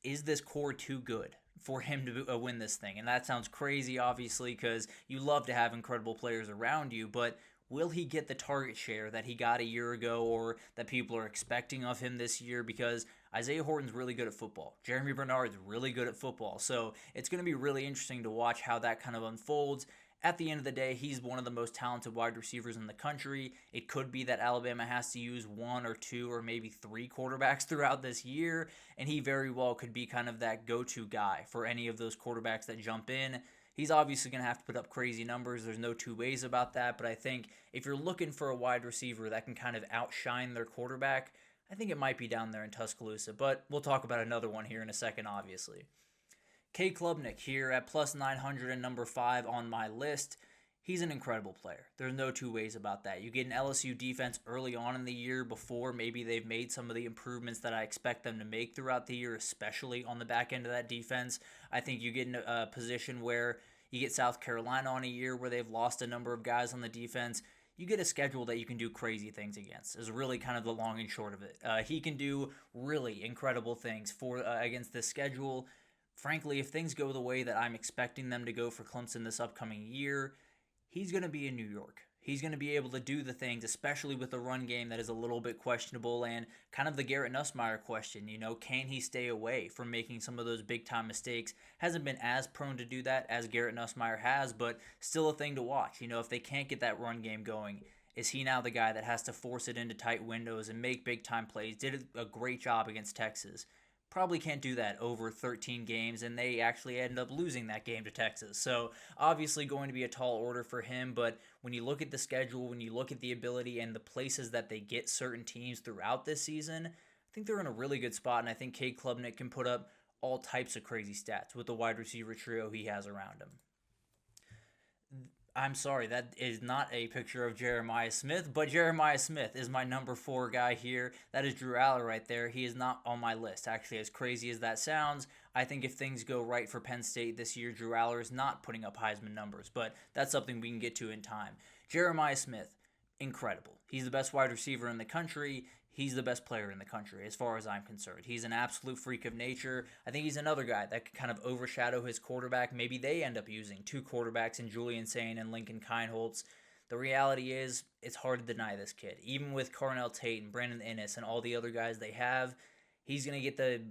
this core too good for him to win this thing? And that sounds crazy, obviously, because you love to have incredible players around you, but will he get the target share that he got a year ago or that people are expecting of him this year? Because Isaiah Horton's really good at football. Jeremy Bernard's really good at football. So it's going to be really interesting to watch how that kind of unfolds. At the end of the day, he's one of the most talented wide receivers in the country. It could be that Alabama has to use 1 or 2 or maybe 3 quarterbacks throughout this year, and he very well could be kind of that go-to guy for any of those quarterbacks that jump in. He's obviously going to have to put up crazy numbers. There's no two ways about that, but I think if you're looking for a wide receiver that can kind of outshine their quarterback, I think it might be down there in Tuscaloosa, but we'll talk about another one here in a second, obviously. K. Klubnik here at plus 900 and number 5 on my list. He's an incredible player. There's no two ways about that. You get an LSU defense early on in the year before maybe they've made some of the improvements that I expect them to make throughout the year, especially on the back end of that defense. I think you get in a position where you get South Carolina on a year where they've lost a number of guys on the defense. You get a schedule that you can do crazy things against is really kind of the long and short of it. He can do really incredible things against this schedule. Frankly, if things go the way that I'm expecting them to go for Clemson this upcoming year, he's going to be in New York. He's going to be able to do the things, especially with the run game that is a little bit questionable and kind of the Garrett Nussmeier question, can he stay away from making some of those big-time mistakes? Hasn't been as prone to do that as Garrett Nussmeier has, but still a thing to watch. If they can't get that run game going, is he now the guy that has to force it into tight windows and make big-time plays? Did a great job against Texas. Probably can't do that over 13 games, and they actually end up losing that game to Texas. So obviously going to be a tall order for him, but when you look at the schedule, when you look at the ability and the places that they get certain teams throughout this season, I think they're in a really good spot, and I think Cade Klubnik can put up all types of crazy stats with the wide receiver trio he has around him. I'm sorry, that is not a picture of Jeremiah Smith, but Jeremiah Smith is my number 4 guy here. That is Drew Aller right there. He is not on my list. Actually, as crazy as that sounds, I think if things go right for Penn State this year, Drew Aller is not putting up Heisman numbers, but that's something we can get to in time. Jeremiah Smith, incredible. He's the best wide receiver in the country. He's the best player in the country as far as I'm concerned. He's an absolute freak of nature. I think he's another guy that could kind of overshadow his quarterback. Maybe they end up using 2 quarterbacks in Julian Sayin and Lincoln Kienholz. The reality is, it's hard to deny this kid. Even with Carnell Tate and Brandon Inniss and all the other guys they have, he's going to get the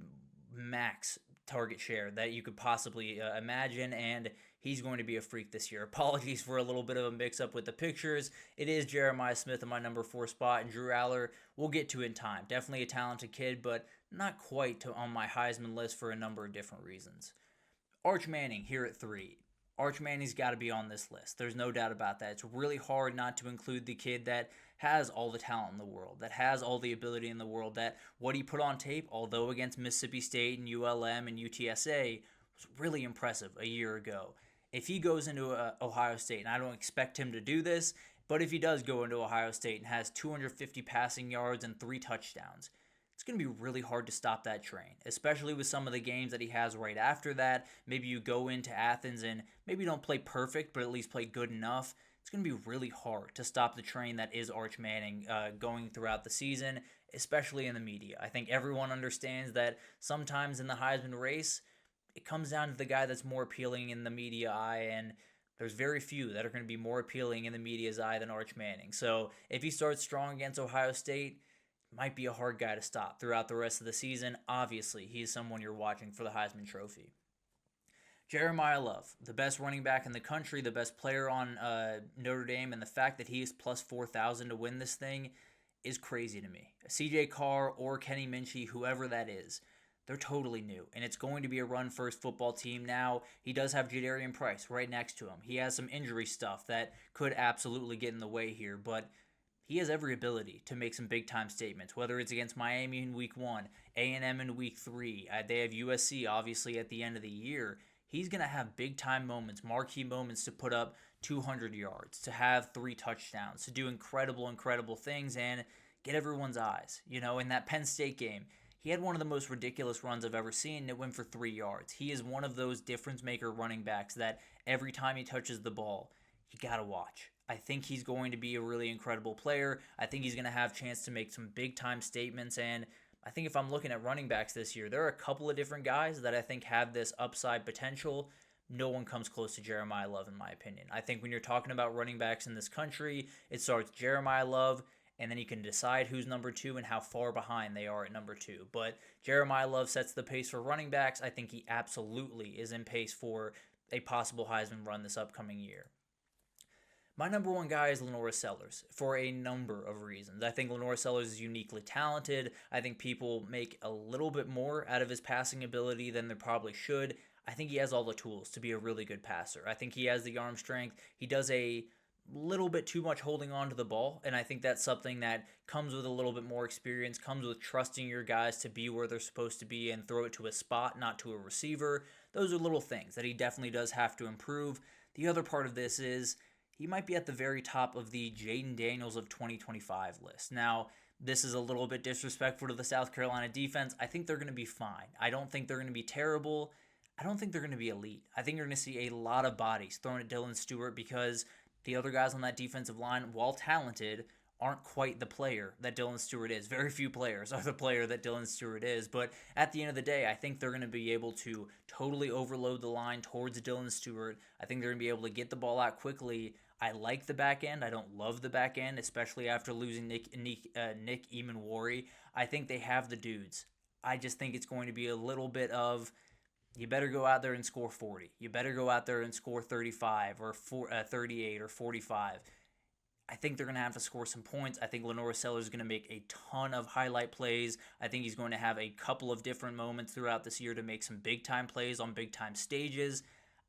max target share that you could possibly imagine, and he's going to be a freak this year. Apologies for a little bit of a mix-up with the pictures. It is Jeremiah Smith in my number 4 spot, and Drew Aller, we'll get to in time. Definitely a talented kid, but not quite on my Heisman list for a number of different reasons. Arch Manning here at 3. Arch Manning's got to be on this list. There's no doubt about that. It's really hard not to include the kid that has all the talent in the world, that has all the ability in the world, that what he put on tape, although against Mississippi State and ULM and UTSA, was really impressive a year ago. If he goes into Ohio State, and I don't expect him to do this, but if he does go into Ohio State and has 250 passing yards and 3 touchdowns, it's going to be really hard to stop that train, especially with some of the games that he has right after that. Maybe you go into Athens and maybe don't play perfect, but at least play good enough. It's going to be really hard to stop the train that is Arch Manning going throughout the season, especially in the media. I think everyone understands that sometimes in the Heisman race, it comes down to the guy that's more appealing in the media eye, and there's very few that are going to be more appealing in the media's eye than Arch Manning. So if he starts strong against Ohio State, might be a hard guy to stop throughout the rest of the season. Obviously, he's someone you're watching for the Heisman Trophy. Jeremiah Love, the best running back in the country, the best player on Notre Dame, and the fact that he is plus 4,000 to win this thing is crazy to me. CJ Carr or Kenny Minchie, whoever that is, they're totally new, and it's going to be a run-first football team now. He does have Jadarian Price right next to him. He has some injury stuff that could absolutely get in the way here, but he has every ability to make some big-time statements, whether it's against Miami in Week 1, A&M in Week 3. They have USC, obviously, at the end of the year. He's going to have big-time moments, marquee moments to put up 200 yards, to have 3 touchdowns, to do incredible, incredible things, and get everyone's eyes. In that Penn State game, he had one of the most ridiculous runs I've ever seen. It went for 3 yards. He is one of those difference-maker running backs that every time he touches the ball, you got to watch. I think he's going to be a really incredible player. I think he's going to have a chance to make some big-time statements, and I think if I'm looking at running backs this year, there are a couple of different guys that I think have this upside potential. No one comes close to Jeremiah Love, in my opinion. I think when you're talking about running backs in this country, it starts Jeremiah Love, and then you can decide who's number 2 and how far behind they are at number 2. But Jeremiah Love sets the pace for running backs. I think he absolutely is in pace for a possible Heisman run this upcoming year. My number 1 guy is LaNorris Sellers for a number of reasons. I think LaNorris Sellers is uniquely talented. I think people make a little bit more out of his passing ability than they probably should. I think he has all the tools to be a really good passer. I think he has the arm strength. He does a little bit too much holding on to the ball, and I think that's something that comes with a little bit more experience, comes with trusting your guys to be where they're supposed to be and throw it to a spot, not to a receiver. Those are little things that he definitely does have to improve. The other part of this is he might be at the very top of the Jaden Daniels of 2025 list. Now, this is a little bit disrespectful to the South Carolina defense. I think they're going to be fine. I don't think they're going to be terrible. I don't think they're going to be elite. I think you're going to see a lot of bodies thrown at Dylan Stewart because the other guys on that defensive line, while talented, aren't quite the player that Dylan Stewart is. Very few players are the player that Dylan Stewart is. But at the end of the day, I think they're going to be able to totally overload the line towards Dylan Stewart. I think they're going to be able to get the ball out quickly. I like the back end. I don't love the back end, especially after losing Nick Eamon-Warry. I think they have the dudes. I just think it's going to be a little bit of, you better go out there and score 40. You better go out there and score 35 or 38 or 45. I think they're going to have to score some points. I think LaNorris Sellers is going to make a ton of highlight plays. I think he's going to have a couple of different moments throughout this year to make some big-time plays on big-time stages.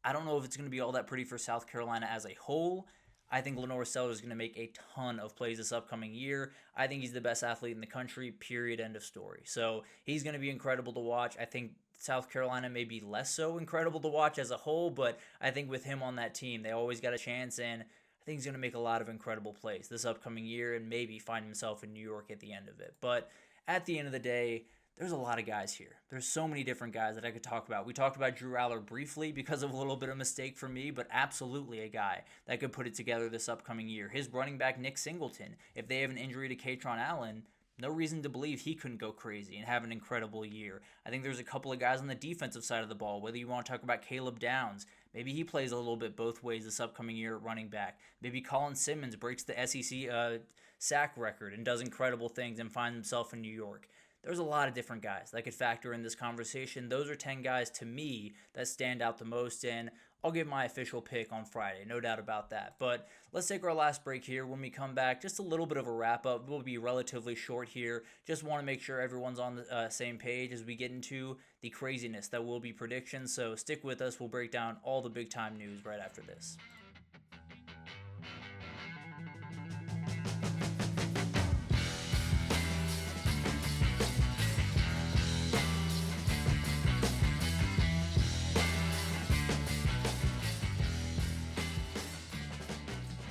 I don't know if it's going to be all that pretty for South Carolina as a whole. I think LaNorris Sellers is going to make a ton of plays this upcoming year. I think he's the best athlete in the country, period, end of story. So he's going to be incredible to watch. I think South Carolina may be less so incredible to watch as a whole, but I think with him on that team, they always got a chance, and I think he's going to make a lot of incredible plays this upcoming year and maybe find himself in New York at the end of it. But at the end of the day, there's a lot of guys here. There's so many different guys that I could talk about. We talked about Drew Aller briefly because of a little bit of mistake for me, but absolutely a guy that could put it together this upcoming year. His running back, Nick Singleton, if they have an injury to Katron Allen, no reason to believe he couldn't go crazy and have an incredible year. I think there's a couple of guys on the defensive side of the ball, whether you want to talk about Caleb Downs. Maybe he plays a little bit both ways this upcoming year at running back. Maybe Colin Simmons breaks the SEC sack record and does incredible things and finds himself in New York. There's a lot of different guys that could factor in this conversation. Those are 10 guys to me that stand out the most, and I'll give my official pick on Friday, no doubt about that. But let's take our last break here. When we come back, just a little bit of a wrap-up. We'll be relatively short here. Just want to make sure everyone's on the same page as we get into the craziness that will be predictions. So stick with us. We'll break down all the big-time news right after this.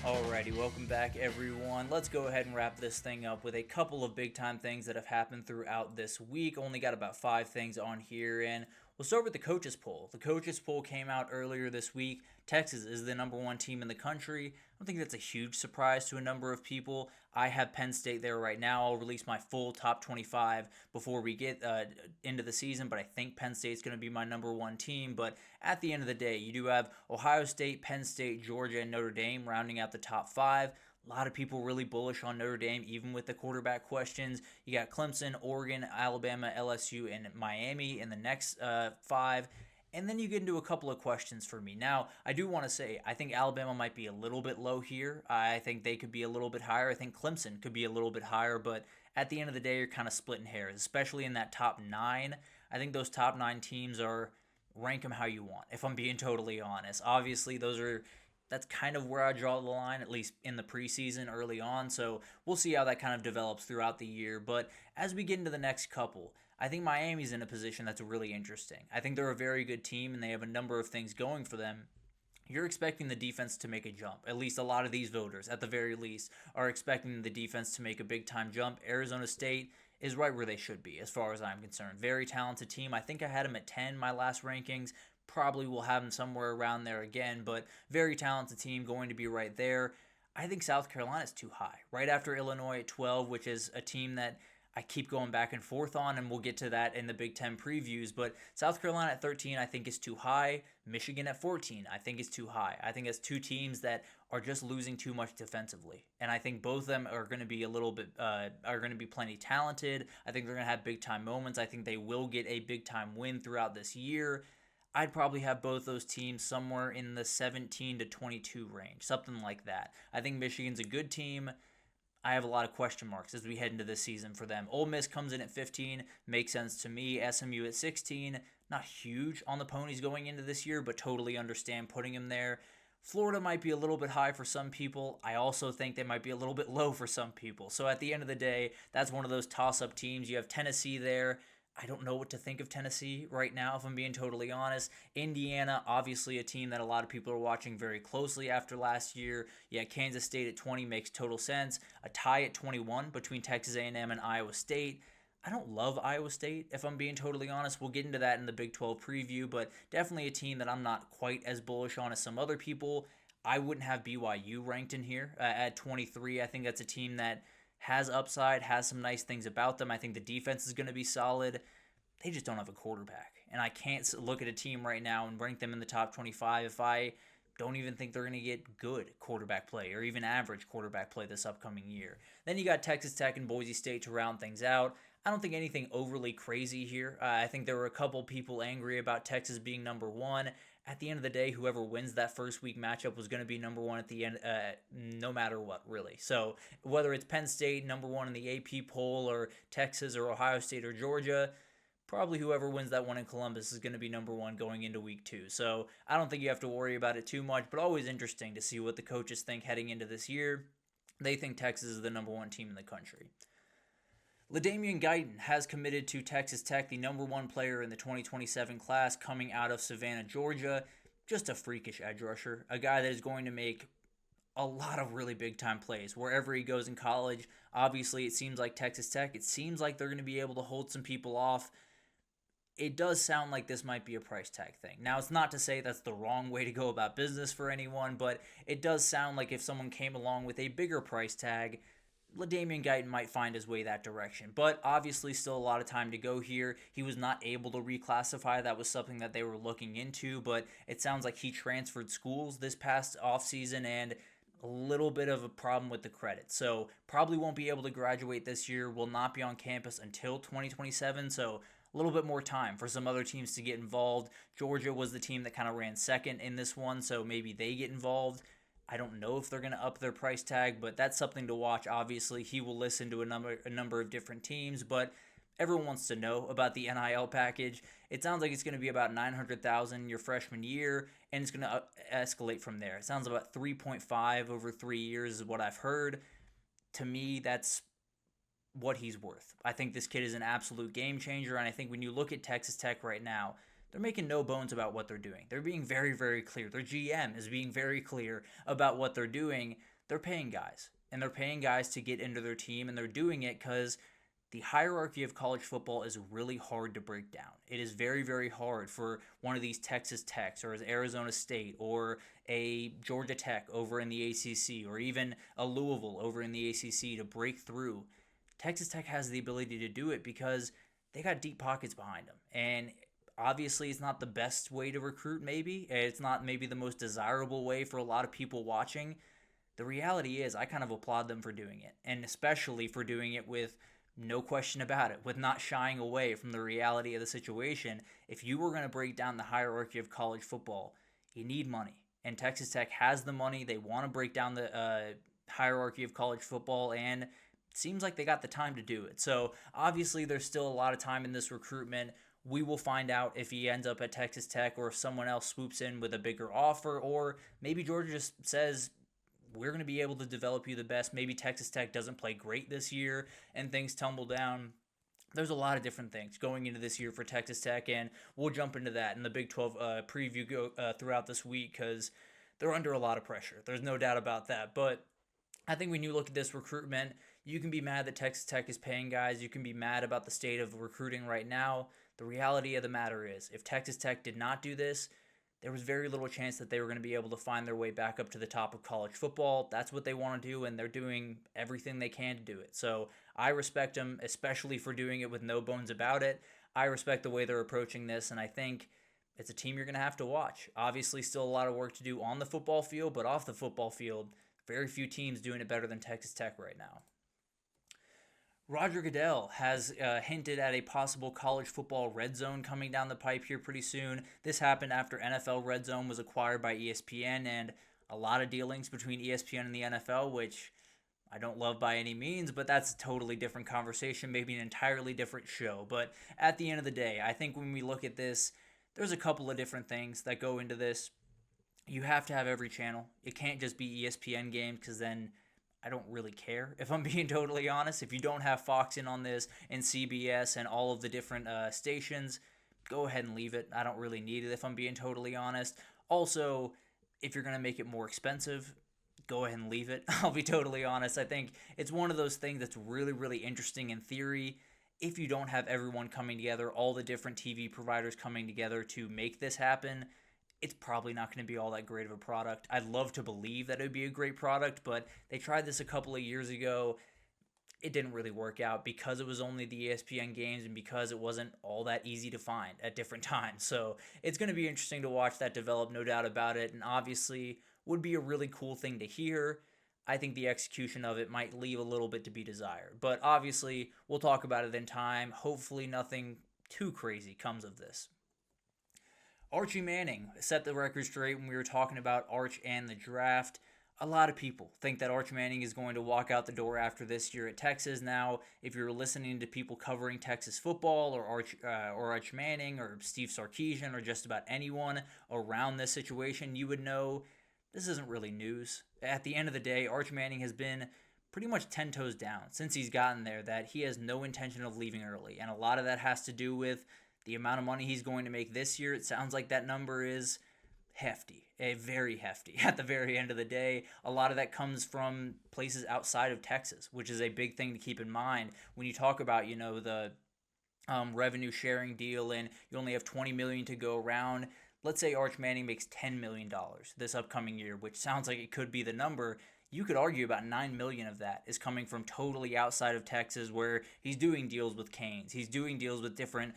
Alrighty, welcome back everyone. Let's go ahead and wrap this thing up with a couple of big time things that have happened throughout this week. Only got about 5 things on here, and we'll start with the coaches poll. The coaches poll came out earlier this week. Texas is the number 1 team in the country. I don't think that's a huge surprise to a number of people. I have Penn State there right now. I'll release my full top 25 before we get into the season, but I think Penn State's going to be my number 1 team. But at the end of the day, you do have Ohio State, Penn State, Georgia, and Notre Dame rounding out the top 5. A lot of people really bullish on Notre Dame, even with the quarterback questions. You got Clemson, Oregon, Alabama, LSU, and Miami in the next 5. And then you get into a couple of questions for me. Now, I do want to say, I think Alabama might be a little bit low here. I think they could be a little bit higher. I think Clemson could be a little bit higher. But at the end of the day, you're kind of splitting hairs, especially in that top nine. I think those top nine teams are rank them how you want, if I'm being totally honest. Obviously, that's kind of where I draw the line, at least in the preseason early on. So we'll see how that kind of develops throughout the year. But as we get into the next couple, I think Miami's in a position that's really interesting. I think they're a very good team and they have a number of things going for them. You're expecting the defense to make a jump. At least a lot of these voters, at the very least, are expecting the defense to make a big time jump. Arizona State is right where they should be, as far as I'm concerned. Very talented team. I think I had them at 10, my last rankings. Probably will have them somewhere around there again, but very talented team, going to be right there. I think South Carolina is too high. Right after Illinois at 12, which is a team that I keep going back and forth on, and we'll get to that in the Big Ten previews. But South Carolina at 13, I think is too high. Michigan at 14, I think is too high. I think it's two teams that are just losing too much defensively, and I think both of them are going to be are going to be plenty talented. I think they're going to have big time moments. I think they will get a big time win throughout this year. I'd probably have both those teams somewhere in the 17 to 22 range, something like that. I think Michigan's a good team. I have a lot of question marks as we head into this season for them. Ole Miss comes in at 15, makes sense to me. SMU at 16, not huge on the ponies going into this year, but totally understand putting them there. Florida might be a little bit high for some people. I also think they might be a little bit low for some people. So at the end of the day, that's one of those toss-up teams. You have Tennessee there. I don't know what to think of Tennessee right now, if I'm being totally honest. Indiana, obviously a team that a lot of people are watching very closely after last year. Yeah, Kansas State at 20 makes total sense. A tie at 21 between Texas A&M and Iowa State. I don't love Iowa State, if I'm being totally honest. We'll get into that in the Big 12 preview, but definitely a team that I'm not quite as bullish on as some other people. I wouldn't have BYU ranked in here at 23. I think that's a team that has upside, has some nice things about them. I think the defense is going to be solid. They just don't have a quarterback. And I can't look at a team right now and rank them in the top 25 if I don't even think they're going to get good quarterback play or even average quarterback play this upcoming year. Then you got Texas Tech and Boise State to round things out. I don't think anything overly crazy here. I think there were a couple people angry about Texas being number one. At the end of the day, whoever wins that first week matchup was going to be number one at the end, no matter what, really. So whether it's Penn State, number one in the AP poll, or Texas or Ohio State or Georgia, probably whoever wins that one in Columbus is going to be number one going into week two. So I don't think you have to worry about it too much, but always interesting to see what the coaches think heading into this year. They think Texas is the number one team in the country. LaDainian Guyton has committed to Texas Tech, the number one player in the 2027 class coming out of Savannah, Georgia. Just a freakish edge rusher, a guy that is going to make a lot of really big time plays wherever he goes in college. Obviously, it seems like Texas Tech, it seems like they're going to be able to hold some people off. It does sound like this might be a price tag thing. Now, it's not to say that's the wrong way to go about business for anyone, but it does sound like if someone came along with a bigger price tag, LaDainian Guyton might find his way that direction. But obviously still a lot of time to go here. He was not able to reclassify. That was something that they were looking into, but it sounds like he transferred schools this past offseason and a little bit of a problem with the credit. So probably won't be able to graduate this year, will not be on campus until 2027, so a little bit more time for some other teams to get involved. Georgia was the team that kind of ran second in this one, so maybe they get involved. I don't know if they're going to up their price tag, but that's something to watch. Obviously, he will listen to a number of different teams, but everyone wants to know about the NIL package. It sounds like it's going to be about $900,000 your freshman year, and it's going to escalate from there. It sounds about 3.5 over 3 years is what I've heard. To me, that's what he's worth. I think this kid is an absolute game changer, and I think when you look at Texas Tech right now, they're making no bones about what they're doing. They're being very, very clear. Their GM is being very clear about what they're doing. They're paying guys, and they're paying guys to get into their team, and they're doing it because the hierarchy of college football is really hard to break down. It is very, very hard for one of these Texas Techs or Arizona State or a Georgia Tech over in the ACC or even a Louisville over in the ACC to break through. Texas Tech has the ability to do it because they got deep pockets behind them, and obviously, it's not the best way to recruit, maybe. It's not maybe the most desirable way for a lot of people watching. The reality is, I kind of applaud them for doing it, and especially for doing it with No question about it, with not shying away from the reality of the situation. If you were going to break down the hierarchy of college football, you need money. And Texas Tech has the money. They want to break down the hierarchy of college football, and it seems like they got the time to do it. So obviously there's still a lot of time in this recruitment. We will find out if he ends up at Texas Tech or if someone else swoops in with a bigger offer, or maybe Georgia just says, we're going to be able to develop you the best. Maybe Texas Tech doesn't play great this year and things tumble down. There's a lot of different things going into this year for Texas Tech, and we'll jump into that in the Big 12 preview throughout this week because they're under a lot of pressure. There's no doubt about that. But I think when you look at this recruitment, you can be mad that Texas Tech is paying guys. You can be mad about the state of recruiting right now. The reality of the matter is, if Texas Tech did not do this, there was very little chance that they were going to be able to find their way back up to the top of college football. That's what they want to do, and they're doing everything they can to do it. So I respect them, especially for doing it with no bones about it. I respect the way they're approaching this, and I think it's a team you're going to have to watch. Obviously, still a lot of work to do on the football field, but off the football field, very few teams doing it better than Texas Tech right now. Roger Goodell has hinted at a possible college football red zone coming down the pipe here pretty soon. This happened after NFL Red Zone was acquired by ESPN, and a lot of dealings between ESPN and the NFL, which I don't love by any means, but that's a totally different conversation, maybe an entirely different show. But at the end of the day, I think when we look at this, there's a couple of different things that go into this. You have to have every channel. It can't just be ESPN games, because then I don't really care, if I'm being totally honest. If you don't have Fox in on this and CBS and all of the different stations, go ahead and leave it. I don't really need it, if I'm being totally honest. Also, if you're going to make it more expensive, go ahead and leave it. I'll be totally honest. I think it's one of those things that's really, really interesting in theory. If you don't have everyone coming together, all the different TV providers coming together to make this happen, it's probably not going to be all that great of a product. I'd love to believe that it would be a great product, but they tried this a couple of years ago. It didn't really work out because it was only the ESPN games and because it wasn't all that easy to find at different times. So it's going to be interesting to watch that develop, no doubt about it, and obviously would be a really cool thing to hear. I think the execution of it might leave a little bit to be desired, but obviously we'll talk about it in time. Hopefully nothing too crazy comes of this. Archie Manning set the record straight when we were talking about Arch and the draft. A lot of people think that Arch Manning is going to walk out the door after this year at Texas. Now, if you're listening to people covering Texas football or Arch Manning or Steve Sarkisian or just about anyone around this situation, you would know this isn't really news. At the end of the day, Arch Manning has been pretty much 10 toes down since he's gotten there, that he has no intention of leaving early. And a lot of that has to do with the amount of money he's going to make this year. It sounds like that number is hefty, very hefty at the very end of the day. A lot of that comes from places outside of Texas, which is a big thing to keep in mind when you talk about, the revenue sharing deal and you only have $20 million to go around. Let's say Arch Manning makes $10 million this upcoming year, which sounds like it could be the number. You could argue about $9 million of that is coming from totally outside of Texas, where he's doing deals with Canes. He's doing deals with different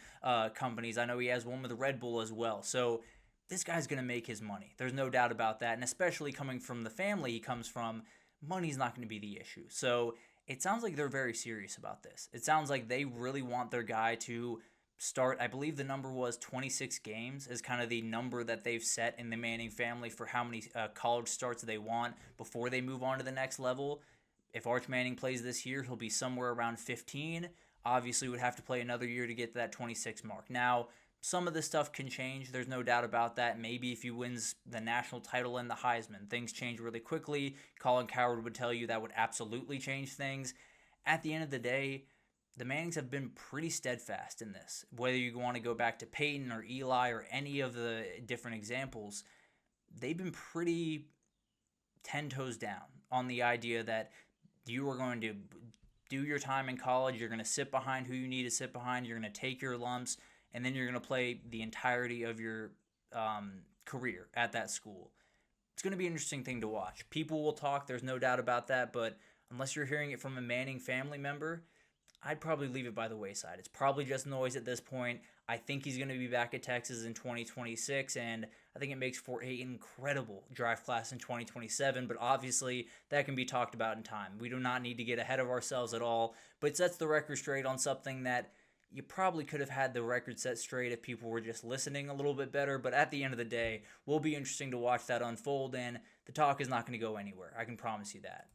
companies. I know he has one with Red Bull as well. So this guy's going to make his money. There's no doubt about that. And especially coming from the family he comes from, money's not going to be the issue. So it sounds like they're very serious about this. It sounds like they really want their guy to start. I believe the number was 26 games is kind of the number that they've set in the Manning family for how many college starts they want before they move on to the next level. If Arch Manning plays this year, he'll be somewhere around 15. Obviously, would have to play another year to get to that 26 mark. Now, some of this stuff can change. There's no doubt about that. Maybe if he wins the national title and the Heisman, things change really quickly. Colin Cowherd would tell you that would absolutely change things. At the end of the day, the Mannings have been pretty steadfast in this. Whether you want to go back to Peyton or Eli or any of the different examples, they've been pretty 10 toes down on the idea that you are going to do your time in college, you're going to sit behind who you need to sit behind, you're going to take your lumps, and then you're going to play the entirety of your career at that school. It's going to be an interesting thing to watch. People will talk, there's no doubt about that, but unless you're hearing it from a Manning family member, I'd probably leave it by the wayside. It's probably just noise at this point. I think he's going to be back at Texas in 2026, and I think it makes for an incredible draft class in 2027, but obviously that can be talked about in time. We do not need to get ahead of ourselves at all, but it sets the record straight on something that you probably could have had the record set straight if people were just listening a little bit better, but at the end of the day, will be interesting to watch that unfold, and the talk is not going to go anywhere. I can promise you that.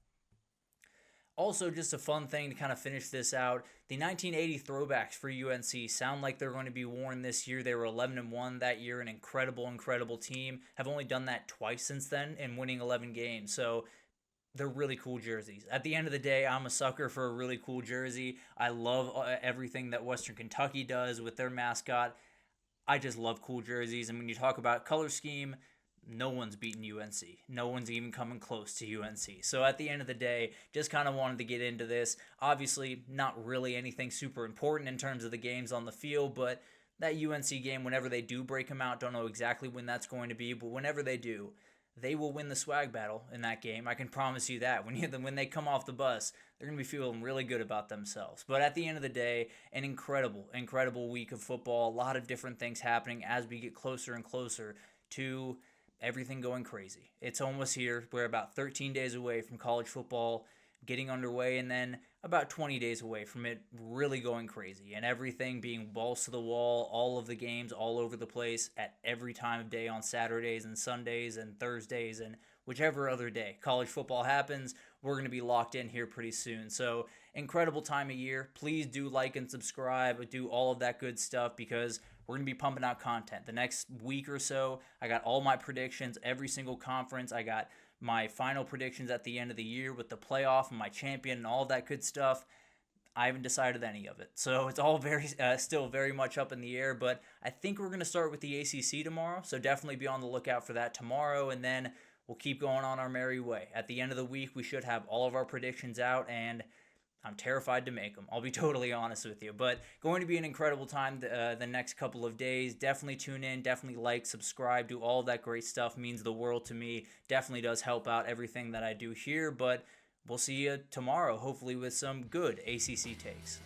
Also, just a fun thing to kind of finish this out, the 1980 throwbacks for UNC sound like they're going to be worn this year. They were 11-1 that year, an incredible team. Have only done that twice since then and winning 11 games. So they're really cool jerseys. At the end of the day, I'm a sucker for a really cool jersey. I love everything that Western Kentucky does with their mascot. I just love cool jerseys. And when you talk about color scheme, no one's beaten UNC. No one's even coming close to UNC. So at the end of the day, just kind of wanted to get into this. Obviously, not really anything super important in terms of the games on the field, but that UNC game, whenever they do break them out, don't know exactly when that's going to be, but whenever they do, they will win the swag battle in that game. I can promise you that. When they come off the bus, they're going to be feeling really good about themselves. But at the end of the day, an incredible week of football. A lot of different things happening as we get closer and closer to everything going crazy. It's almost here. We're about 13 days away from college football getting underway, and then about 20 days away from it really going crazy and everything being balls to the wall, all of the games all over the place at every time of day on Saturdays and Sundays and Thursdays and whichever other day college football happens. We're going to be locked in here pretty soon. So incredible time of year. Please do like and subscribe, do all of that good stuff, because we're going to be pumping out content. The next week or so, I got all my predictions, every single conference. I got my final predictions at the end of the year with the playoff and my champion and all of that good stuff. I haven't decided any of it. So it's all still very much up in the air, but I think we're going to start with the ACC tomorrow. So definitely be on the lookout for that tomorrow, and then we'll keep going on our merry way. At the end of the week, we should have all of our predictions out, and I'm terrified to make them. I'll be totally honest with you. But going to be an incredible time the next couple of days. Definitely tune in. Definitely like, subscribe, do all of that great stuff. Means the world to me. Definitely does help out everything that I do here. But we'll see you tomorrow, hopefully with some good ACC takes.